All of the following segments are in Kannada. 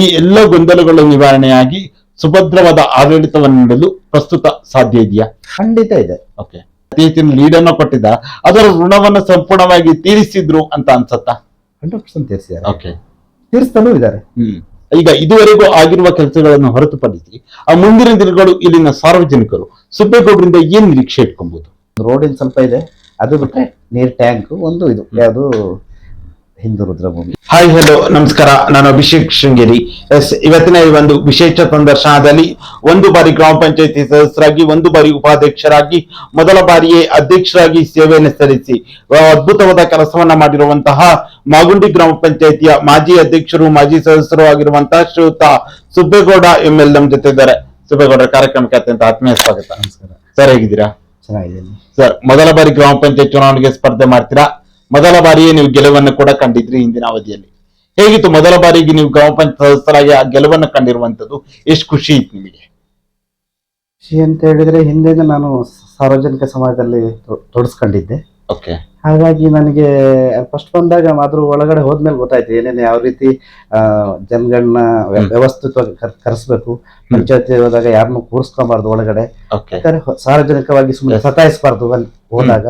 ಈ ಎಲ್ಲ ಗೊಂದಲಗಳ ನಿವಾರಣೆಯಾಗಿ ಸುಭದ್ರವಾದ ಆಡಳಿತವನ್ನು ನೀಡಲು ಪ್ರಸ್ತುತ ಸಾಧ್ಯ ಇದೆಯಾ? ಖಂಡಿತ ಇದೆ. ಓಕೆ, ಅತಿ ಹೆಚ್ಚಿನ ಲೀಡ್ ಅನ್ನು ಕೊಟ್ಟಿದ್ದ, ಅದರ ಋಣವನ್ನು ಸಂಪೂರ್ಣವಾಗಿ ತೀರಿಸಿದ್ರು ಅಂತ ಅನ್ಸತ್ತಾ? 100% ತೀರಿಸಿದ್ದಾರೆ. ಓಕೆ, ತೀರಿಸ್ತಾನೂ ಇದ್ದಾರೆ. ಈಗ ಇದುವರೆಗೂ ಆಗಿರುವ ಕೆಲಸಗಳನ್ನು ಹೊರತುಪಡಿಸಿ ಆ ಮುಂದಿನ ದಿನಗಳು ಇಲ್ಲಿನ ಸಾರ್ವಜನಿಕರು ಸುಬ್ಬೇಗೌಡರಿಂದ ಏನ್ ನಿರೀಕ್ಷೆ ಇಟ್ಕೊಬಹುದು? ರೋಡಿನ ಸ್ವಲ್ಪ ಇದೆ, ಅದು ಬಿಟ್ರೆ ನೀರ್ ಟ್ಯಾಂಕ್ ಒಂದು, ಇದು ಯಾವುದು ಹಿಂದೂ ರುದ್ರಭೂಮಿ. ಹಾಯ್, ಹಲೋ, ನಮಸ್ಕಾರ. ನಾನು ಅಭಿಷೇಕ್ ಶೃಂಗೇರಿ. ಇವತ್ತಿನ ಈ ಒಂದು ವಿಶೇಷ ಸಂದರ್ಶನದಲ್ಲಿ ಒಂದು ಬಾರಿ ಗ್ರಾಮ ಪಂಚಾಯತಿ ಸದಸ್ಯರಾಗಿ, ಒಂದು ಬಾರಿ ಉಪಾಧ್ಯಕ್ಷರಾಗಿ, ಮೊದಲ ಬಾರಿಯೇ ಅಧ್ಯಕ್ಷರಾಗಿ ಸೇವೆಯನ್ನು ಸಲ್ಲಿಸಿ ಅದ್ಭುತವಾದ ಕೆಲಸವನ್ನ ಮಾಡಿರುವಂತಹ ಮಾಗುಂಡಿ ಗ್ರಾಮ ಪಂಚಾಯತಿಯ ಮಾಜಿ ಅಧ್ಯಕ್ಷರು, ಮಾಜಿ ಸದಸ್ಯರು ಆಗಿರುವಂತಹ ಶ್ರೀಯುತ ಸುಬ್ಬೇಗೌಡ ML ನಮ್ಮ ಜೊತೆ ಇದ್ದಾರೆ. ಸುಬ್ಬೇಗೌಡರ ಕಾರ್ಯಕ್ರಮಕ್ಕೆ ಅತ್ಯಂತ ಆತ್ಮೀಯ ಸ್ವಾಗತ. ನಮಸ್ಕಾರ ಸರ್, ಹೇಗಿದ್ದೀರಾ? ಚೆನ್ನಾಗಿದ್ದೀನಿ ಸರ್. ಮೊದಲ ಬಾರಿ ಗ್ರಾಮ ಪಂಚಾಯತ್ ಚುನಾವಣೆಗೆ ಸ್ಪರ್ಧೆ ಮಾಡ್ತೀರಾ. ಮೊದಲ ಬಾರಿಯೇ ನೀವು ಗೆಲುವನ್ನು ಕೂಡ ಕಂಡಿದ್ರಿ ಹಿಂದಿನ ಅವಧಿಯಲ್ಲಿ. ಹೇಗಿತ್ತು ಮೊದಲ ಬಾರಿಗೆ ನೀವು ಗ್ರಾಮ ಪಂಚಾಯತ್ ಸದಸ್ಯರಾಗಿ ಆ ಗೆಲುವನ್ನು ಕಂಡಿರುವಂತದ್ದು? ಎಷ್ಟು ಖುಷಿ ಇತ್ತು ನಿಮಗೆ? ಖುಷಿ ಅಂತ ಹೇಳಿದ್ರೆ, ಹಿಂದೆ ನಾನು ಸಾರ್ವಜನಿಕ ಸಮಾಜದಲ್ಲಿ ತೊಡಸ್ಕೊಂಡಿದ್ದೆ. ಓಕೆ. ಹಾಗಾಗಿ ನನಗೆ ಫಸ್ಟ್ ಬಂದಾಗ ಅದ್ರ ಒಳಗಡೆ ಹೋದ್ಮೇಲೆ ಗೊತ್ತಾಯ್ತು ಏನೇನು ಯಾವ ರೀತಿ ಜನಗಳನ್ನ ವ್ಯವಸ್ಥಿತವಾಗಿ ಕರೆಸ್ಬೇಕು. ಪಂಚಾಯತಿ ಹೋದಾಗ ಯಾರನ್ನು ಕೂರಿಸ್ಕೊಂಬಾರ್ದು ಒಳಗಡೆ, ಯಾಕಂದ್ರೆ ಸಾರ್ವಜನಿಕವಾಗಿ ಸುಮ್ಮನೆ ಸತಾಯಿಸಬಾರ್ದು ಅಲ್ಲಿ ಹೋದಾಗ.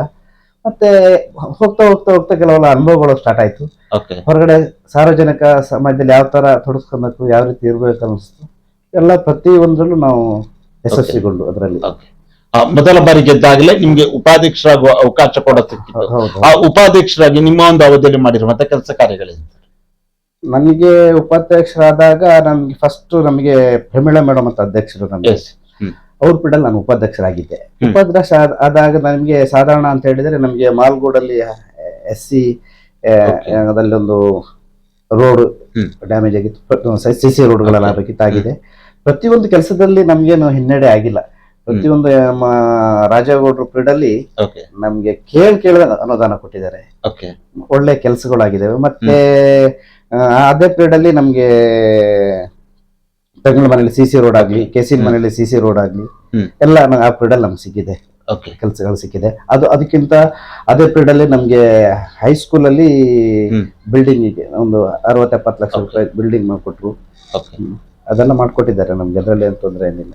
ಮತ್ತೆ ಹೋಗ್ತಾ ಹೋಗ್ತಾ ಹೋಗ್ತಾ ಕೆಲವೆಲ್ಲ ಅನುಭವಗಳು ಸ್ಟಾರ್ಟ್ ಆಯ್ತು. ಹೊರಗಡೆ ಸಾರ್ವಜನಿಕ ಸಮಾಜದಲ್ಲಿ ಯಾವ ತರ ತೊಡಸ್ಕೊಬೇಕು, ಯಾವ ರೀತಿ ಇರ್ಬೇಕು ಅನಿಸ್ತು. ಎಲ್ಲ ಪ್ರತಿ ಒಂದ್ರಲ್ಲೂ ನಾವು ಯಶಸ್ವಿಗೊಂಡು ಅದರಲ್ಲಿ. ಮೊದಲ ಬಾರಿ ಗೆದ್ದಾಗಲೇ ನಿಮ್ಗೆ ಉಪಾಧ್ಯಕ್ಷರಾಗುವ ಅವಕಾಶ ಕೂಡ ಸಿಕ್ಕಿತ್ತು. ಆ ಉಪಾಧ್ಯಕ್ಷರಾಗಿ ನಿಮ್ಮ ಒಂದು ಅವಧಿಯಲ್ಲಿ ಮಾಡಿರುವಂತ ಕೆಲಸ ಕಾರ್ಯಗಳೇನು? ನನಗೆ ಉಪಾಧ್ಯಕ್ಷರಾದಾಗ ನಮ್ಗೆ ಫಸ್ಟ್ ನಮಗೆ ಪ್ರಮೀಳಾ ಮೇಡಮ್ ಅಂತ ಅಧ್ಯಕ್ಷರು, ನಮಗೆ ಅವ್ರ ಪೀಡಲ್ಲಿ ನಾನು ಉಪಾಧ್ಯಕ್ಷರಾಗಿದ್ದೆ. ಉಪಾಧ್ಯಕ್ಷ ಆದಾಗ ನಮಗೆ ಸಾಧಾರಣ ಅಂತ ಹೇಳಿದ್ರೆ, ನಮಗೆ ಮಾಲ್ಗೋಡಲ್ಲಿ SC ಅದರಲ್ಲಿ ಒಂದು ರೋಡ್ ಡ್ಯಾಮೇಜ್ ಆಗಿತ್ತು, CC ರೋಡ್ಗಳೆಲ್ಲ ಬೇಕಿತ್ತಾಗಿದೆ. ಪ್ರತಿಯೊಂದು ಕೆಲಸದಲ್ಲಿ ನಮ್ಗೇನು ಹಿನ್ನಡೆ ಆಗಿಲ್ಲ. ಪ್ರತಿಯೊಂದು ರಾಜೇಗೌಡರು ಪೀಡಲ್ಲಿ ನಮ್ಗೆ ಕೇಳಿದ ಅನುದಾನ ಕೊಟ್ಟಿದ್ದಾರೆ. ಒಳ್ಳೆ ಕೆಲಸಗಳಾಗಿದ್ದಾವೆ. ಮತ್ತೆ ಅದೇ ಪೀಡಲ್ಲಿ ನಮ್ಗೆ ತಂಗಳ ಮನೇಲಿ CC ರೋಡ್ ಆಗ್ಲಿ, ಕೆಸಿನ್ ಮನೇಲಿ CC ರೋಡ್ ಆಗ್ಲಿ, ಎಲ್ಲ ಆ ಪೀರಿಯಡ್ ನಮ್ಗೆ ಸಿಕ್ಕಿದೆ, ಕೆಲಸಗಳು ಸಿಕ್ಕಿದೆ. ಅದಕ್ಕಿಂತ ಅದೇ ಪೀರಿಯಡ್ ಅಲ್ಲಿ ನಮ್ಗೆ ಹೈಸ್ಕೂಲ್ ಅಲ್ಲಿ ಬಿಲ್ಡಿಂಗ್ ಒಂದು 60-70 ಲಕ್ಷ ರೂಪಾಯಿ ಬಿಲ್ಡಿಂಗ್ ಮಾಡ್ಕೊಟ್ರು. ಅದೆಲ್ಲ ಮಾಡ್ಕೊಟ್ಟಿದ್ದಾರೆ ನಮ್ಗೆ, ಅದರಲ್ಲಿ ಏನು ತೊಂದರೆ ಏನಿಲ್ಲ,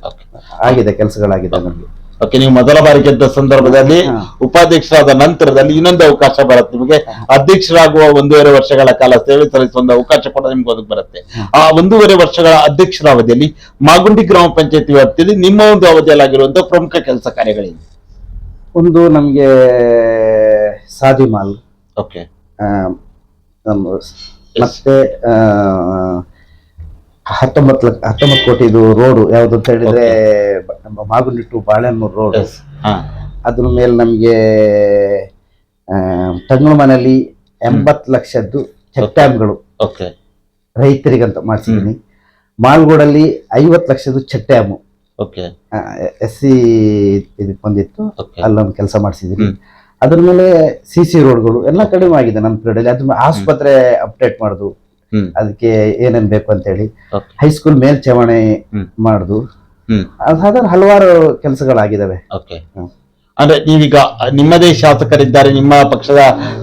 ಆಗಿದೆ, ಕೆಲಸಗಳಾಗಿದೆ ನಮ್ಗೆ. ಓಕೆ, ನೀವು ಮೊದಲ ಬಾರಿ ಗೆದ್ದ ಸಂದರ್ಭದಲ್ಲಿ ಉಪಾಧ್ಯಕ್ಷರಾದ ನಂತರದಲ್ಲಿ ಇನ್ನೊಂದು ಅವಕಾಶ ಬರುತ್ತೆ ನಿಮಗೆ. ಅಧ್ಯಕ್ಷರಾಗುವ 1.5 ವರ್ಷಗಳ ಕಾಲ ಸೇವೆ ಸಲ್ಲಿಸುವ ಒಂದು ಅವಕಾಶ ಕೂಡ ನಿಮ್ಗೆ ಒದಗಿ ಬರುತ್ತೆ. ಆ 1.5 ವರ್ಷಗಳ ಅಧ್ಯಕ್ಷರ ಅವಧಿಯಲ್ಲಿ ಮಾಗುಂಡಿ ಗ್ರಾಮ ಪಂಚಾಯತಿ ವ್ಯಾಪ್ತಿಯಲ್ಲಿ ನಿಮ್ಮ ಒಂದು ಅವಧಿಯಲ್ಲಾಗಿರುವಂತಹ ಪ್ರಮುಖ ಕೆಲಸ ಕಾರ್ಯಗಳೇನು? ಒಂದು ನಮ್ಗೆ ಸಾದಿ ಮಾಲ್, ಓಕೆ, ಮತ್ತೆ 19 ಕೋಟಿದು ರೋಡ್ ಯಾವ್ದು ಅಂತ ಹೇಳಿದ್ರೆ ಮಾಗುಂಡಿ ಟು ಬಾಳೆಹೊನ್ನೂರು ರೋಡ್. ಅದ್ರ ಮೇಲೆ ನಮ್ಗೆ ತಂಗಳ ಮನೆಯಲ್ಲಿ 80 ಲಕ್ಷದ್ದು ಚೆಕ್ ಡ್ಯಾಮ್ಗಳು ರೈತರಿಗಂತ ಮಾಡಿಸಿದೀನಿ. ಮಾಲ್ಗೋಡಲ್ಲಿ 50 ಲಕ್ಷದ್ದು ಚೆಕ್ ಡ್ಯಾಮು SC ಇದಕ್ಕೆ ಬಂದಿತ್ತು, ಅಲ್ಲೊಂದು ಕೆಲಸ ಮಾಡಿಸಿದೀನಿ. ಅದ್ರ ಮೇಲೆ CC ರೋಡ್ಗಳು ಎಲ್ಲ ಕಡಿಮೆ ಆಗಿದೆ ನಮ್ಮ ಪೀರಿಯಡ್. ಅದ್ರ ಆಸ್ಪತ್ರೆ ಅಪ್ಡೇಟ್ ಮಾಡುದು, ಅದಕ್ಕೆ ಏನೇನ್ ಬೇಕು ಅಂತ ಹೇಳಿ, ಹೈಸ್ಕೂಲ್ ಮೇಲ್ಛಾವಣಿ ಮಾಡುದು, ಅದಾದ್ರೆ ಹಲವಾರು ಕೆಲಸಗಳಾಗಿದ್ದಾವೆ. ಅಂದ್ರೆ ನೀವೀಗ ನಿಮ್ಮದೇ ಶಾಸಕರಿದ್ದಾರೆ, ನಿಮ್ಮ ಪಕ್ಷದ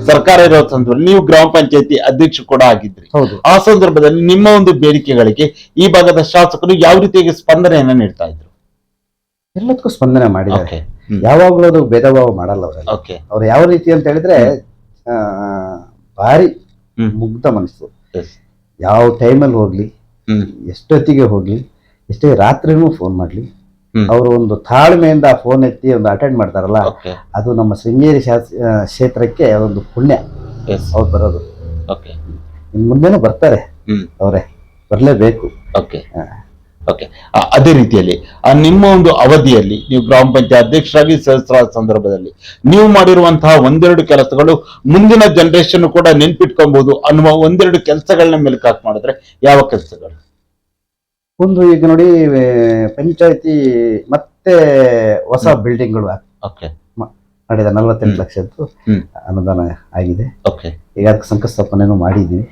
ಸರ್ಕಾರ ಇರೋ ಸಂದರ್ಭದಲ್ಲಿ ನೀವು ಗ್ರಾಮ ಪಂಚಾಯತಿ ಅಧ್ಯಕ್ಷ ಕೂಡ ಆಗಿದ್ರಿ. ಆ ಸಂದರ್ಭದಲ್ಲಿ ನಿಮ್ಮ ಒಂದು ಬೇಡಿಕೆಗಳಿಗೆ ಈ ಭಾಗದ ಶಾಸಕರು ಯಾವ ರೀತಿಯಾಗಿ ಸ್ಪಂದನೆಯನ್ನ ನೀಡ್ತಾ ಇದ್ರು? ಎಲ್ಲದಕ್ಕೂ ಸ್ಪಂದನೆ ಮಾಡಿದ್ದಾರೆ. ಯಾವಾಗ್ಲೂ ಅದು ಭೇದ ಭಾವ ಮಾಡಲ್ಲ ಅವರಲ್ಲಿ. ಅವ್ರು ಯಾವ ರೀತಿ ಅಂತ ಹೇಳಿದ್ರೆ ಭಾರಿ ಮುಗ್ಧ ಮನಸ್ಸು. ಯಾವ ಟೈಮಲ್ಲಿ ಹೋಗ್ಲಿ, ಎಷ್ಟೊತ್ತಿಗೆ ಹೋಗ್ಲಿ, ಎಷ್ಟೇ ರಾತ್ರಿನೂ ಫೋನ್ ಮಾಡ್ಲಿ, ಅವರು ಒಂದು ತಾಳ್ಮೆಯಿಂದ ಫೋನ್ ಎತ್ತಿ ಒಂದು ಅಟೆಂಡ್ ಮಾಡ್ತಾರಲ್ಲ, ಅದು ನಮ್ಮ ಶೃಂಗೇರಿ ಕ್ಷೇತ್ರಕ್ಕೆ ಒಂದು ಪುಣ್ಯ ಅವ್ರು ಬರೋದು. ಇನ್ ಮುಂದೆನೂ ಬರ್ತಾರೆ, ಅವರೇ ಬರಲೇಬೇಕು. ಅದೇ ರೀತಿಯಲ್ಲಿ ನಿಮ್ಮ ಒಂದು ಅವಧಿಯಲ್ಲಿ ನೀವು ಗ್ರಾಮ ಪಂಚಾಯತ್ ಅಧ್ಯಕ್ಷರಾಗಿ ಸದಸ್ಯರಾದ ಸಂದರ್ಭದಲ್ಲಿ ನೀವು ಮಾಡಿರುವಂತಹ 1-2 ಕೆಲಸಗಳು ಮುಂದಿನ ಜನರೇಷನ್ ಕೂಡ ನೆನ್ಪಿಟ್ಕೊಬಹುದು ಅನ್ನುವ 1-2 ಕೆಲಸಗಳನ್ನ ಮೆಲುಕಾಕ್ ಮಾಡಿದ್ರೆ ಯಾವ ಕೆಲಸಗಳು? ಒಂದು ಈಗ ನೋಡಿ, ಪಂಚಾಯತಿ ಮತ್ತೆ ಹೊಸ ಬಿಲ್ಡಿಂಗ್ಗಳು ಮಾಡಿದ 48 ಲಕ್ಷದ್ದು ಅನುದಾನ ಆಗಿದೆ. ಈಗ ಅದಕ್ಕೆ ಶಂಕುಸ್ಥಾಪನೆನೂ ಮಾಡಿದೀವಿ.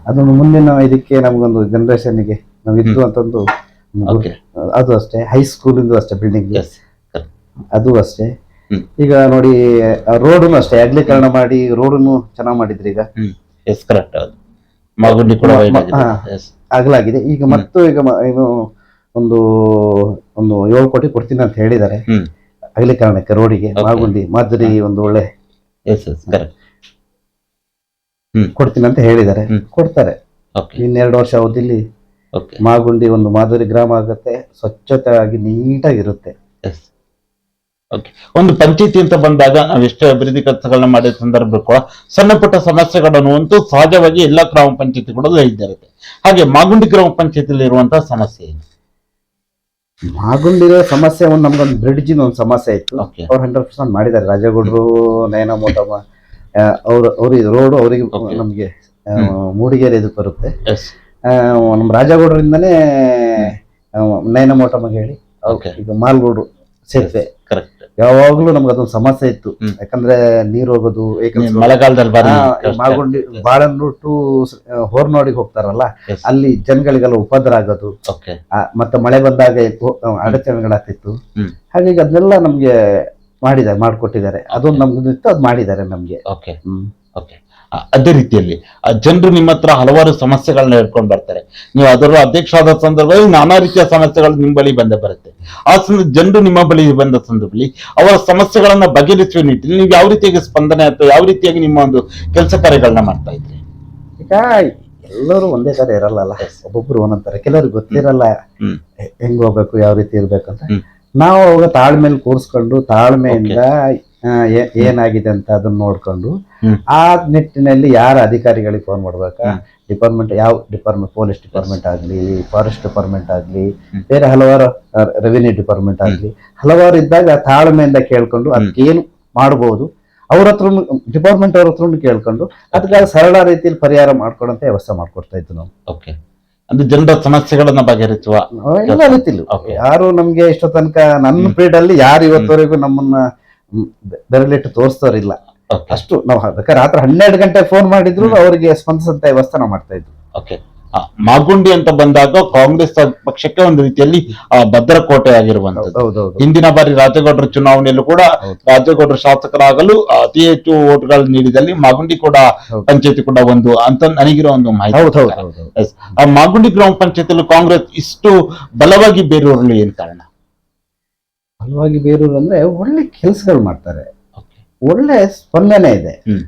ಅದೊಂದು ಮುಂದಿನ ಇದಕ್ಕೆ ನಮಗೊಂದು ಜನರೇಷನ್ಗೆ ನಾವು ಇದ್ದು ಅಂತಂದು, ಅದು ಅಷ್ಟೇ. ಹೈಸ್ಕೂಲಿಂದು ಅಷ್ಟೇ ಬಿಲ್ಡಿಂಗ್, ಅದು ಅಷ್ಟೇ. ಈಗ ನೋಡಿ ರೋಡನ್ನು ಅಷ್ಟೇ ಅಗಲೀಕರಣ ಮಾಡಿ ರೋಡನ್ನು ಚೆನ್ನಾಗಿ ಮಾಡಿದ್ರಿ. ಈಗ ಮಾಗುಂಡಿ ಕೂಡ wide ಮ- ಆಗಿದೆ. ಹಾ. Yes. ಅಗಲಾಗಿದೆ. ಈಗ ಮತ್ತು ಈಗ ಏನು ಒಂದು ಒಂದು 7 ಕೋಟಿ ಕೊಡ್ತೀನಿ ಅಂತ ಹೇಳಿದ್ದಾರೆ ಹ್ಮ್. ಅಗಲೀಕರಣಕ್ಕೆ, ರೋಡಿಗೆ. Okay. ಮಾಗುಂಡಿ ಮಾದರಿ ಒಂದು ಒಳ್ಳೆ Yes, yes, correct. ಕೊಡ್ತೀನಿ ಅಂತ ಹೇಳಿದ್ದಾರೆ. ಹ್ಮ್. ಕೊಡ್ತಾರೆ. Okay, ಇನ್ನೆರಡು ವರ್ಷ ಅವಧಿಯಲ್ಲಿ okay. ಮಾಗುಂಡಿ ಒಂದು ಮಾದರಿ ಗ್ರಾಮ ಆಗುತ್ತೆ, ಸ್ವಚ್ಛತೆ ಆಗಿ ನೀಟಾಗಿರುತ್ತೆ. Yes. Okay. ಒಂದು ಪಂಚಾಯತಿ ಅಂತ ಬಂದಾಗ ನಾವು ಎಷ್ಟೇ ಅಭಿವೃದ್ಧಿ ಕೆಲಸಗಳನ್ನ ಮಾಡಿದ ಸಂದರ್ಭ ಕೂಡ ಸಣ್ಣ ಪುಟ್ಟ ಸಮಸ್ಯೆಗಳನ್ನು ಅಂತೂ ಸಹಜವಾಗಿ ಎಲ್ಲಾ ಗ್ರಾಮ ಪಂಚಾಯತಿಗಳು ಇದ್ದಿರುತ್ತೆ. ಹಾಗೆ ಮಾಗುಂಡಿ ಗ್ರಾಮ ಪಂಚಾಯತಿಯಲ್ಲಿ ಇರುವಂತಹ ಸಮಸ್ಯೆ ಏನು? ಮಾಗುಂಡಿರೋ ಸಮಸ್ಯೆ ಒಂದು ನಮ್ಗೊಂದು ಬ್ರಿಡ್ಜಿನ ಒಂದು ಸಮಸ್ಯೆ ಇತ್ತು. Okay. ಅವ್ರು 100% ಮಾಡಿದ್ದಾರೆ. ರಾಜಗೌಡರು, ನಯನ ಮೋಟಮ್ಮ, ಅವ್ರಿಗೆ ರೋಡು ಅವರಿಗೆ Okay. ನಮಗೆ ಮೂಡಿಗೆರೆ ಇದಕ್ಕೆ ಬರುತ್ತೆ. Yes. ನಮ್ಮ ರಾಜಗೌಡರಿಂದನೇ ನಯನ ಮೋಟಮ್ಮಗೆ ಹೇಳಿ Okay. ಈಗ ಮಾಲ್ಗೋಡು ಸೇತುವೆ Correct. ಯಾವಾಗ್ಲೂ ನಮ್ಗೆ ಅದೊಂದು ಸಮಸ್ಯೆ ಇತ್ತು. ಹ್ಮ್. ಯಾಕಂದ್ರೆ ನೀರು ಹೋಗೋದು, ಮಳೆಗಾಲದಲ್ಲಿ ಬಾರಿ ಕಷ್ಟ. ಮಾಗುಂಡಿ ಬಾಳನ್ ಟು ಹೋರ್ನಾಡಿಗೆ ಹೋಗ್ತಾರಲ್ಲ, Yes. ಅಲ್ಲಿ ಜನಗಳಿಗೆಲ್ಲ ಉಪದ್ರ ಆಗೋದು, Okay. ಮತ್ತೆ ಮಳೆ ಬಂದಾಗ ಅಡಚಣೆಗಳಾಗ್ತಿತ್ತು. ಹ್ಮ್. ಹಾಗಾಗಿ ಅದನ್ನೆಲ್ಲ ನಮ್ಗೆ ಮಾಡ್ಕೊಟ್ಟಿದ್ದಾರೆ. ಅದೊಂದು ನಮ್ಗೆ ಇತ್ತು, ಅದು ಮಾಡಿದ್ದಾರೆ ನಮ್ಗೆ. Okay. ಹ್ಮ್. Okay. ಅದೇ ರೀತಿಯಲ್ಲಿ ಜನರು ನಿಮ್ಮ ಹತ್ರ ಹಲವಾರು ಸಮಸ್ಯೆಗಳನ್ನ ಹೇಳ್ಕೊಂಡು ಬರ್ತಾರೆ. ನೀವು ಅದರ ಅಧ್ಯಕ್ಷರಾದ ಸಂದರ್ಭದಲ್ಲಿ ನಾನಾ ರೀತಿಯ ಸಮಸ್ಯೆಗಳು ನಿಮ್ಮ ಬಳಿ ಬಂದೇ ಬರುತ್ತೆ. ಆ ಜನರು ನಿಮ್ಮ ಬಳಿ ಬಂದ ಸಂದರ್ಭದಲ್ಲಿ ಅವರ ಸಮಸ್ಯೆಗಳನ್ನ ಬಗೆಹರಿಸುವ ನಿಟ್ಟಿನಲ್ಲಿ ನೀವು ಯಾವ ರೀತಿಯಾಗಿ ಸ್ಪಂದನೆ ಅಥವಾ ಯಾವ ರೀತಿಯಾಗಿ ನಿಮ್ಮ ಒಂದು ಕೆಲಸ ಕಾರ್ಯಗಳನ್ನ ಮಾಡ್ತಾ ಇದ್ರಿ? ಈಗ ಎಲ್ಲರೂ ಒಂದೇ ತರ ಇರಲ್ಲ. ಒಬ್ಬೊಬ್ರು ಒಂದೊಂದ್ ತರ, ಕೆಲವ್ರಿಗೆ ಗೊತ್ತಿರಲ್ಲ ಹ್ಮ್. ಹೆಂಗ್ ಹೋಗ್ಬೇಕು, ಯಾವ ರೀತಿ ಇರ್ಬೇಕಂತ. ಹ್ಮ್. ನಾವು ಅವಾಗ ತಾಳ್ಮೇಲೆ ಕೂರಿಸ್ಕೊಂಡು ತಾಳ್ಮೆಯಿಂದ ಏನಾಗಿದೆ ಅಂತ ಅದನ್ನ ನೋಡ್ಕೊಂಡು ಹ್ಮ್. ಆ ನಿಟ್ಟಿನಲ್ಲಿ ಯಾರ ಅಧಿಕಾರಿಗಳಿಗೆ ಫೋನ್ ಮಾಡ್ಬೇಕಾ, ಹ್ಮ್. ಡಿಪಾರ್ಟ್ಮೆಂಟ್, ಯಾವ ಡಿಪಾರ್ಟ್ಮೆಂಟ್, ಪೊಲೀಸ್ ಡಿಪಾರ್ಟ್ಮೆಂಟ್ ಆಗ್ಲಿ, ಫಾರೆಸ್ಟ್ ಡಿಪಾರ್ಟ್ಮೆಂಟ್ ಆಗ್ಲಿ, ಹ್ಮ್. ಬೇರೆ ಹಲವಾರು ರೆವಿನ್ಯೂ ಡಿಪಾರ್ಟ್ಮೆಂಟ್ ಆಗ್ಲಿ, ಹಲವಾರು ಇದ್ದಾಗ ತಾಳ್ಮೆಯಿಂದ ಕೇಳ್ಕೊಂಡು ಅದಕ್ಕೇನು ಮಾಡಬಹುದು ಅವ್ರ ಹತ್ರ, ಡಿಪಾರ್ಟ್ಮೆಂಟ್ ಅವ್ರ ಹತ್ರ ಕೇಳ್ಕೊಂಡು ಅದಕ್ಕೆ ಸರಳ ರೀತಿಯಲ್ಲಿ ಪರಿಹಾರ ಮಾಡ್ಕೊಡಂತ ವ್ಯವಸ್ಥೆ ಮಾಡ್ಕೊಡ್ತಾ ಇದ್ದು ನಾವು. ಓಕೆ. ಅಂದ್ರೆ ಜನರ ಸಮಸ್ಯೆಗಳನ್ನ ಬಗೆಹರಿಸುವ ಎಲ್ಲ ರೀತಿಲಿ Okay. ಯಾರು ನಮ್ಗೆ ಇಷ್ಟೋ ತನಕ ನನ್ನ ಪೀರಿಯಡ್ ಅಲ್ಲಿ ಯಾರು ಇವತ್ತವರೆಗೂ ನಮ್ಮನ್ನ ಬೆರಳಿಟ್ಟು ತೋರಿಸ್ತವ್ರಿಲ್ಲ. Okay. ಅಷ್ಟು ನಾವು ಬೇಕಾದ್ರೆ ರಾತ್ರಿ 12 ಗಂಟೆ ಫೋನ್ ಮಾಡಿದ್ರು ಅವರಿಗೆ ಸ್ಪಂದಿಸಂತ ವ್ಯವಸ್ಥೆ ನಾವು ಮಾಡ್ತಾ ಇದ್ವಿ. ಓಕೆ. ಮಾಗುಂಡಿ ಅಂತ ಬಂದಾಗ ಕಾಂಗ್ರೆಸ್ ಪಕ್ಷಕ್ಕೆ ಒಂದು ರೀತಿಯಲ್ಲಿ ಭದ್ರಕೋಟೆ ಆಗಿರುವಂತದ್ದು. ಹೌದೌದು. ಹಿಂದಿನ ಬಾರಿ ರಾಜಗೌಡರ ಚುನಾವಣೆಯಲ್ಲೂ ಕೂಡ ಹೌದು. ರಾಜಗೌಡರು ಶಾಸಕರಾಗಲು ಅತಿ ಹೆಚ್ಚು ಓಟ್ಗಳು ನೀಡಿದಲ್ಲಿ ಮಾಗುಂಡಿ ಕೂಡ ಹೌದು. ಪಂಚಾಯತಿ ಕೂಡ ಒಂದು ಅಂತ ನನಗಿರೋ ಒಂದು ಮಾಹಿತಿ. ಹೌದು. Yes. ಆ ಮಾಗುಂಡಿ ಗ್ರಾಮ ಪಂಚಾಯತಿಯಲ್ಲಿ ಕಾಂಗ್ರೆಸ್ ಇಷ್ಟು ಬಲವಾಗಿ ಬೇರೂರಲು ಏನ್ ಕಾರಣ? ಬಲವಾಗಿ ಬೇರೂರು ಅಂದ್ರೆ ಒಳ್ಳೆ ಕೆಲಸಗಳು ಮಾಡ್ತಾರೆ, Okay. ಒಳ್ಳೆ ಸ್ಪಂದನೆ ಇದೆ. ಹ್ಮ್.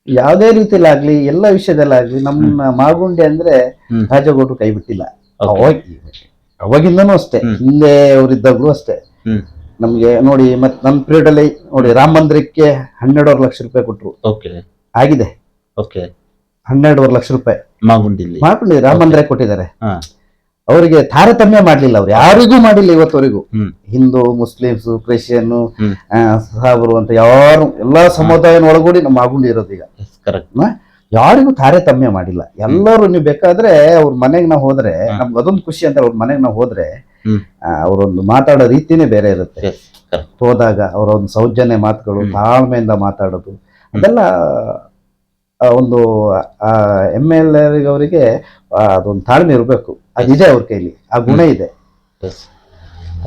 ಯಾವುದೇ ರೀತಿಲಾಗ್ಲಿ, ಎಲ್ಲ ವಿಷಯದಲ್ಲಾಗ್ಲಿ ನಮ್ಮ ಮಾಗುಂಡಿ ಅಂದ್ರೆ ಹ್ಮ್. ರಾಜಗೌಡರು ಕೈ ಬಿಟ್ಟಿಲ್ಲ. Okay. ಅವಾಗಿಂದನೂ ಅಷ್ಟೇ, ಹ್ಮ್. ಹಿಂದೆ ಅವರಿದ್ದಾಗ್ಲೂ ಅಷ್ಟೇ. ಹ್ಮ್. ನಮ್ಗೆ ನೋಡಿ, ಮತ್ ನಮ್ಮ ಪೀರಿಯಡ್ ಅಲ್ಲಿ ನೋಡಿ, ರಾಮ ಮಂದಿರಕ್ಕೆ 12.5 ಲಕ್ಷ ರೂಪಾಯಿ ಕೊಟ್ರು. ಓಕೆ. ಆಗಿದೆ. ಓಕೆ. 12.5 ಲಕ್ಷ ರೂಪಾಯಿ ಮಾಗುಂಡಿಲಿ ಮಾಡ್ಕೊಂಡು ರಾಮ ಮಂದಿರ ಕೊಟ್ಟಿದ್ದಾರೆ. ಹಾ. ಅವರಿಗೆ ತಾರತಮ್ಯ ಮಾಡ್ಲಿಲ್ಲ, ಅವ್ರು ಯಾರಿಗೂ ಮಾಡಿಲ್ಲ ಇವತ್ತವರೆಗೂ. ಹ್ಮ್. ಹಿಂದೂ, ಮುಸ್ಲಿಮ್ಸ್, ಕ್ರಿಶ್ಚಿಯನ್, ಹ್ಮ್. ಸಾಬರು ಅಂತ ಯಾರು ಎಲ್ಲಾ ಸಮುದಾಯನ ಒಳಗೂಡಿ ನಮ್ಮ ಮಾಗುಂಡಿ ಇರೋದು. ಈಗ ಕರೆಕ್ಟ್. ಯಾರಿಗೂ ತಾರತಮ್ಯ ಮಾಡಿಲ್ಲ. ಎಲ್ಲರೂ ನೀವು ಬೇಕಾದ್ರೆ ಅವ್ರ ಮನೆಗೆ ನಾವು ಹೋದ್ರೆ, ಹ್ಮ್. ನಮ್ಗೆ ಅದೊಂದು ಖುಷಿ ಅಂತ, ಅವ್ರ ಮನೆಗೆ ನಾವು ಹೋದ್ರೆ ಹ್ಮ್. ಅವರೊಂದು ಮಾತಾಡೋ ರೀತಿನೇ ಬೇರೆ ಇರುತ್ತೆ. Yes, correct. ಹೋದಾಗ ಅವರ ಒಂದು ಸೌಜನ್ಯ ಮಾತುಗಳು, ಹ್ಮ್. ತಾಳ್ಮೆಯಿಂದ ಮಾತಾಡೋದು, ಅದೆಲ್ಲ ಒಂದು MLA ಅವರಿಗೆ ಅದೊಂದು ತಾಳ್ಮೆ ಇರಬೇಕು. ಅದಿದೆ ಅವ್ರ ಕೈಲಿ, ಆ ಗುಣ ಇದೆ. Yes.